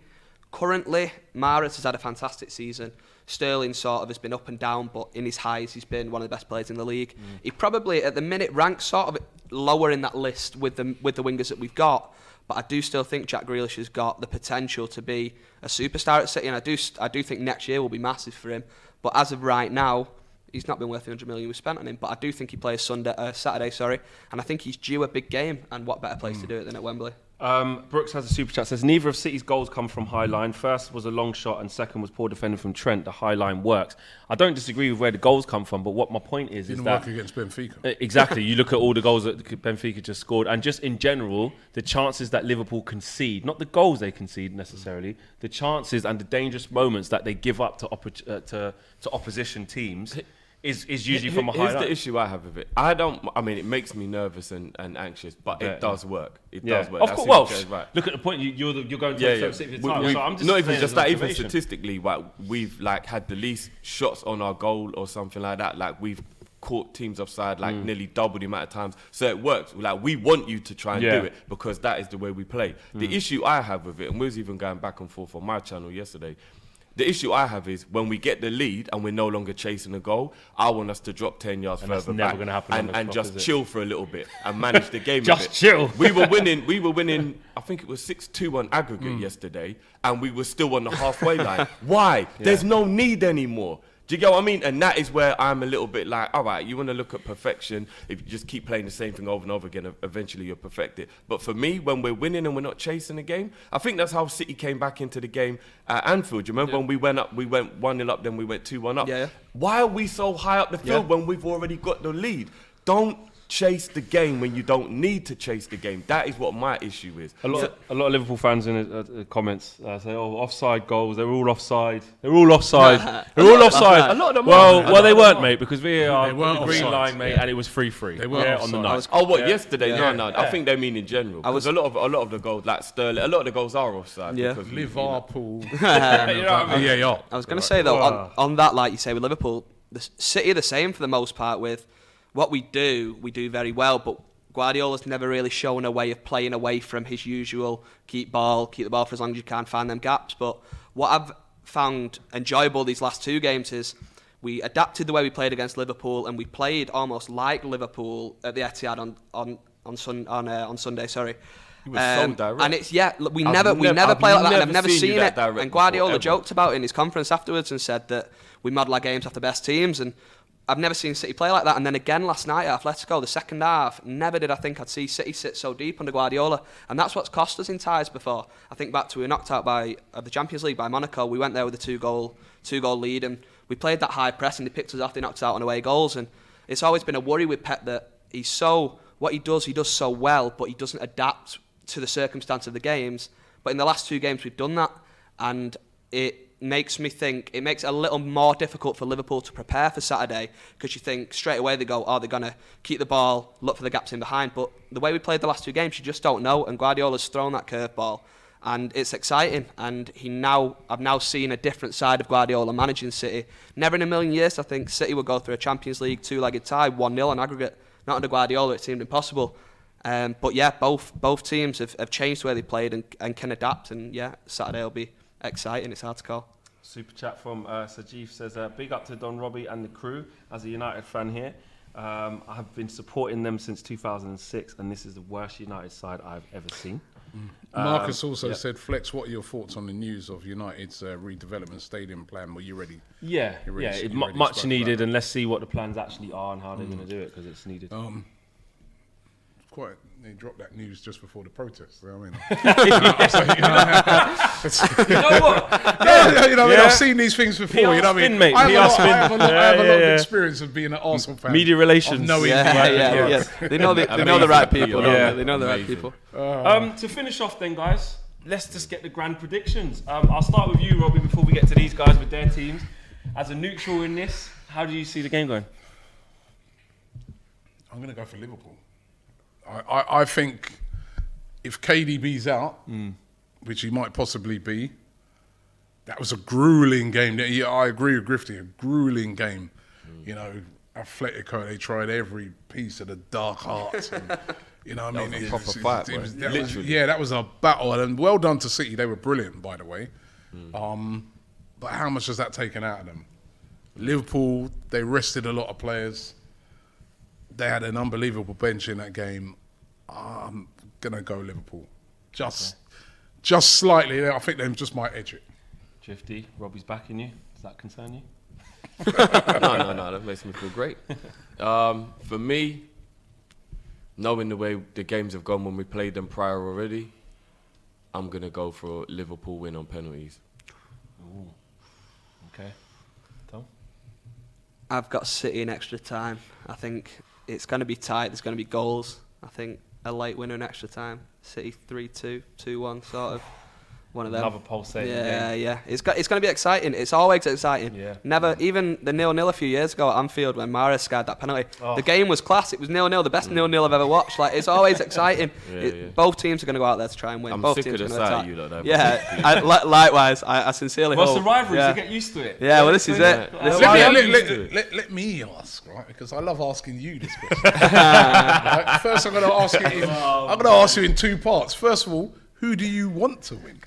Currently, Mahrez has had a fantastic season. Sterling sort of has been up and down, but in his highs, he's been one of the best players in the league. He probably, at the minute, ranks sort of lower in that list with the wingers that we've got. But I do still think Jack Grealish has got the potential to be a superstar at City, and I do think next year will be massive for him. But as of right now, he's not been worth the 100 million we spent on him. But I do think he plays Saturday, and I think he's due a big game. And what better place to do it than at Wembley? Brooks has a super chat. Says neither of City's goals come from high line. First was a long shot, and second was poor defending from Trent. The high line works. I don't disagree with where the goals come from, but what my point is Didn't that work against Benfica. Exactly. You look at all the goals that Benfica just scored, and just in general, the chances that Liverpool concede, not the goals they concede necessarily, the chances and the dangerous moments that they give up to opposition teams. Is usually from a high Here's line. the issue I have with it. It makes me nervous and anxious, but it does work. It does work. Of That's course. right. Look at the point. You're going to the City at the time. So I'm just not even saying just as that. an Even observation. statistically, we've had the least shots on our goal or something like that. Like we've caught teams offside nearly double the amount of times. So it works. Like we want you to try and do it because that is the way we play. The issue I have with it, and we was even going back and forth on my channel yesterday. The issue I have is when we get the lead and we're no longer chasing a goal, I want us to drop 10 yards And that's further never back gonna happen on the and clock, just is it? chill for a little bit and manage the game a Just bit. chill. We were winning, I think it was 6-2 on aggregate yesterday, and we were still on the halfway line. Why? There's no need anymore. Do you get what I mean? And that is where I'm a little bit like, all right, you want to look at perfection. If you just keep playing the same thing over and over again, eventually you'll perfect it. But for me, when we're winning and we're not chasing the game, I think that's how City came back into the game at Anfield. Do you remember when we went up, we went 1-0 up, then we went 2-1 up? Yeah. Why are we so high up the field when we've already got the lead? Don't chase the game when you don't need to chase the game. That is what my issue is. A lot of Liverpool fans in the comments say, "Oh, offside goals. They're all offside. They're all offside. They're all offside." A lot of them well, they weren't, mate, because VAR They weren't the green offside. line, mate, and it was 3-3. They weren't on the offside. night. Yesterday? No. I think they mean in general. Because a lot of the goals, like Sterling, a lot of the goals are offside. Yeah. Because Liverpool. You know what I mean? VAR. I was going to say, though, on that, like you say, with Liverpool, the City are the same for the most part with what we do very well, but Guardiola's never really shown a way of playing away from his usual keep the ball for as long as you can, find them gaps. But what I've found enjoyable these last two games is we adapted the way we played against Liverpool, and we played almost like Liverpool at the Etihad on Sunday. Sorry. He was so direct. And it's we never play like that, and I've never seen it. And Guardiola before, joked about it in his conference afterwards and said that we model our games after best teams, and I've never seen City play like that. And then again last night at Atletico, the second half, never did I think I'd see City sit so deep under Guardiola. And that's what's cost us in ties before. I think back to we were knocked out of the Champions League by Monaco. We went there with a two-goal lead, and we played that high press, and they picked us off. They knocked us out on away goals. And it's always been a worry with Pep that what he does so well, but he doesn't adapt to the circumstance of the games. But in the last 2 games, we've done that, and it makes me think it makes it a little more difficult for Liverpool to prepare for Saturday, because you think straight away they go, they're going to keep the ball, look for the gaps in behind. But the way we played the last 2 games, you just don't know, and Guardiola's thrown that curveball, and it's exciting. And I've now seen a different side of Guardiola managing City. Never in a million years I think City would go through a Champions League 2-legged tie 1-0 on aggregate. Not under Guardiola, it seemed impossible. But yeah, both teams have changed the way they played and can adapt. And yeah, Saturday will be exciting. It's hard to call. Super chat from Sajif says, big up to Don Robbie and the crew. As a United fan here, I have been supporting them since 2006, and this is the worst United side I've ever seen. Marcus also said, Flex, what are your thoughts on the news of United's redevelopment stadium plan? Were you ready? Much needed, and let's see what the plans actually are and how they're going to do it, because it's needed. They dropped that news just before the protest. You know what I mean? I've seen these things before. PR you know what I mean? mate. I have a lot of experience of being an Arsenal fan. Media relations. Knowing They know the right people. They know the right people. To finish off then, guys, let's just get the grand predictions. I'll start with you, Robbie, before we get to these guys with their teams. As a neutral in this, how do you see the game going? I'm going to go for Liverpool. I think if KDB's out, which he might possibly be, that was a grueling game. Yeah, I agree with Drifty, a grueling game. You know, Atletico, they tried every piece of the dark arts. And, you know what I mean? That was a proper fight, literally. That was a battle. And well done to City. They were brilliant, by the way. But how much has that taken out of them? Liverpool, they rested a lot of players. They had an unbelievable bench in that game. I'm going to go Liverpool. Just slightly. I think they just might edge it. Drifty, Robbie's backing you. Does that concern you? No. That makes me feel great. For me, knowing the way the games have gone when we played them prior already, I'm going to go for a Liverpool win on penalties. Ooh. Okay. Tom? I've got City in extra time. I think it's going to be tight. There's going to be goals. I think a late winner in extra time. City 3-2, 2-1, sort of. One of them. Another pulsating game. Yeah. It's going to be exciting. It's always exciting. Yeah. Never, even the 0-0 a few years ago at Anfield when Mahrez scored that penalty. Oh. The game was class. It was 0-0, the best 0-0 I've ever watched. Like, it's always exciting. Both teams are going to go out there to try and win. I'm both sick teams of the are going sight to of attack. you like that. Likewise. I sincerely hope. Well, it's the rivalry, so get used to it. Yeah, well, this is it. Let me ask, right? Because I love asking you this question. Right? First, I'm going to ask you in 2 parts. First of all, who do you want to win?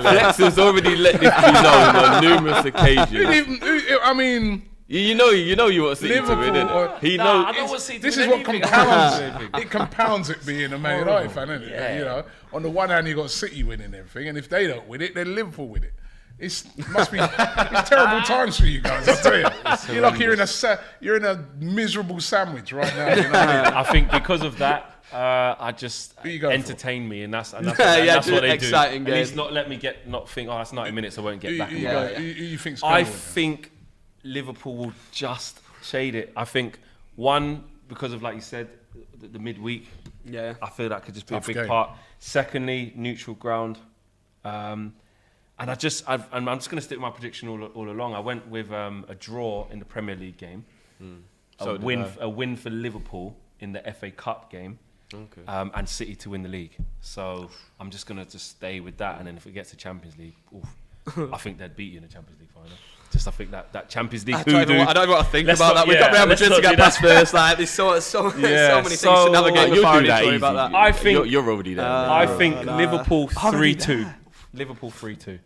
Lex has already let this be known on numerous occasions. I mean, you know you want City to win, innit? He knows. I don't want City to this win is what anything. compounds it. It compounds it being a Man United fan, isn't it? You know, on the one hand you got City winning everything, and if they don't win it, then Liverpool win it. It's terrible times for you guys. I tell you, you're like you're in a miserable sandwich right now. You know what I mean? I think because of that. I just entertain me, and that's what they exciting do. Game. At least not let me think, that's 90 minutes, I won't get back. You think? I think Liverpool will just shade it. I think one, because of, like you said, the midweek. Yeah. I feel that could just be Tough a big game. part. Secondly, neutral ground. And I'm just going to stick with my prediction all along. I went with a draw in the Premier League game, a win for Liverpool in the FA Cup game. Okay. And City to win the league. So I'm just going to just stay with that. And then if it gets to Champions League, I think they'd beat you in the Champions League final. I think that Champions League I don't even want to think about that. We've got Real Madrid to get past first. Like, there's so many things to navigate before I need to worry about that. I think you're already there. I think Liverpool 3-2. Liverpool 3-2.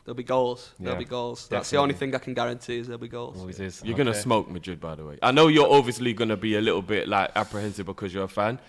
There'll be goals. There'll be goals. That's the only thing I can guarantee is there'll be goals. Always is. You're going to smoke Madrid, by the way. I know you're obviously going to be a little bit like apprehensive because you're a fan.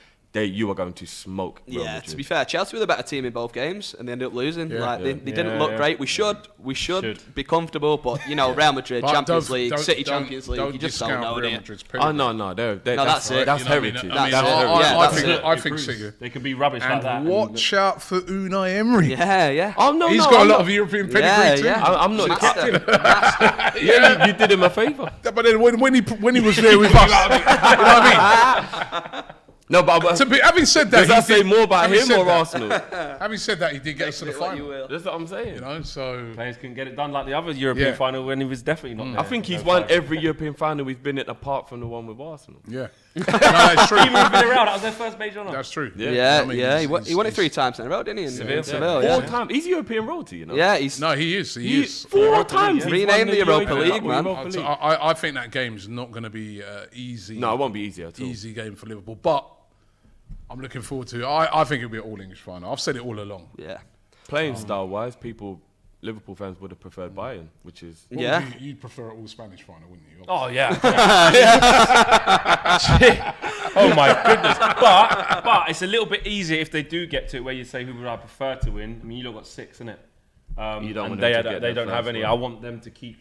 you are going to smoke Real Madrid. To be fair, Chelsea were the better team in both games, and they ended up losing. Yeah. They didn't look great. We should be comfortable, but you know, Real Madrid, But Champions don't- League, don't- City don't- Champions League, don't you just discount don't know, do Real you? Madrid's Oh no, that's it. that's You know what I mean? heritage. I mean, That's I heritage. think- I think City. They can be rubbish like that. And watch out for Unai Emery. Yeah. Oh no, He's no, got I'm a lot not- of European pedigree too. I'm not the Master. captain. Yeah, you did him a favour. But then when he was there with us, you know what I mean? No, but Having said that, does that he say did- more about having him said or that- Arsenal? Having said that, he did get us to the What you final. will. That's what I'm saying. You know, so Players can get it done like the other European Yeah. final when he was definitely not there. I think he's No won final. every European final we've been in, apart from the one with Arsenal. yeah, no, that's true. Even with Villarreal, that was their first major honour. That's true. Yeah, I mean, he won it 3 times in a row, didn't he? In Seville. yeah. 4 times. He's European royalty, you know. Yeah, he's No, he is. He is. 4 times. yeah. He's Renamed won the Europa Cup, League, man. Europa So League. I think that game's not going to be easy. No, it won't be easy at all. Easy game for Liverpool, but I'm looking forward to it. I think it'll be an all English final. I've said it all along. yeah. Playing style wise, Liverpool fans would have preferred Bayern, which is Yeah. You'd prefer an all Spanish final, wouldn't you? Oh yeah. Oh my goodness. But it's a little bit easier if they do get to it where you say who would I prefer to win. I mean, you lot got 6, innit? You don't and want them to get they their don't have first any. one. I want them to keep,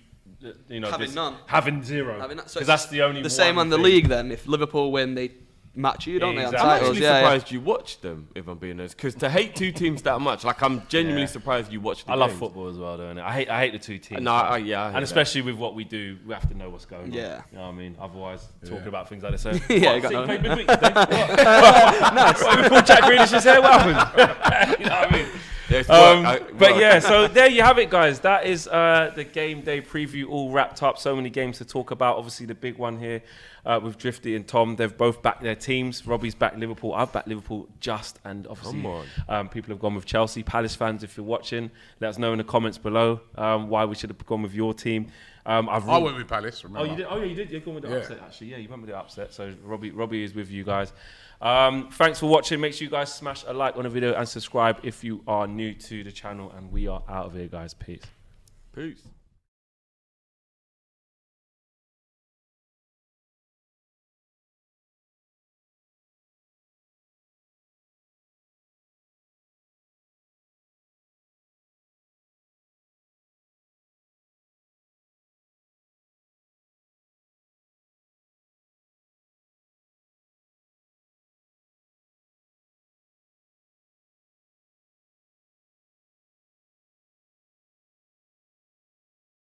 Having just none. having 0. So Because it's that's the only. the same one on the thing. league. Then, if Liverpool win, they match you, don't Exactly. they? On I'm titles, actually yeah. surprised you watched them, if I'm being honest. Because to hate 2 teams that much, like I'm genuinely Yeah. surprised you watched the I love games. football as well, don't I? I hate the 2 teams. No, I hear and that. especially with what we do, we have to know what's going on. Yeah. You know what I mean? Otherwise, talking about things like this. So, Yeah, what, you got City no- played midweek today? What? We called Jack Grealish's hair. What happened? You know what I mean? Yes, But yeah, so there you have it, guys. That is the game day preview all wrapped up. So many games to talk about. Obviously, the big one here with Drifty and Tom. They've both backed their teams. Robbie's backed Liverpool. I've backed Liverpool and obviously people have gone with Chelsea. Palace fans, if you're watching, let us know in the comments below why we should have gone with your team. I went with Palace. Remember? Oh, you did? Oh, yeah, you did. You're going with the Yeah. upset, actually. Yeah, you went with the upset. So Robbie is with you guys. Thanks for watching. Make sure you guys smash a like on the video and subscribe if you are new to the channel. And we are out of here, guys. Peace. Peace.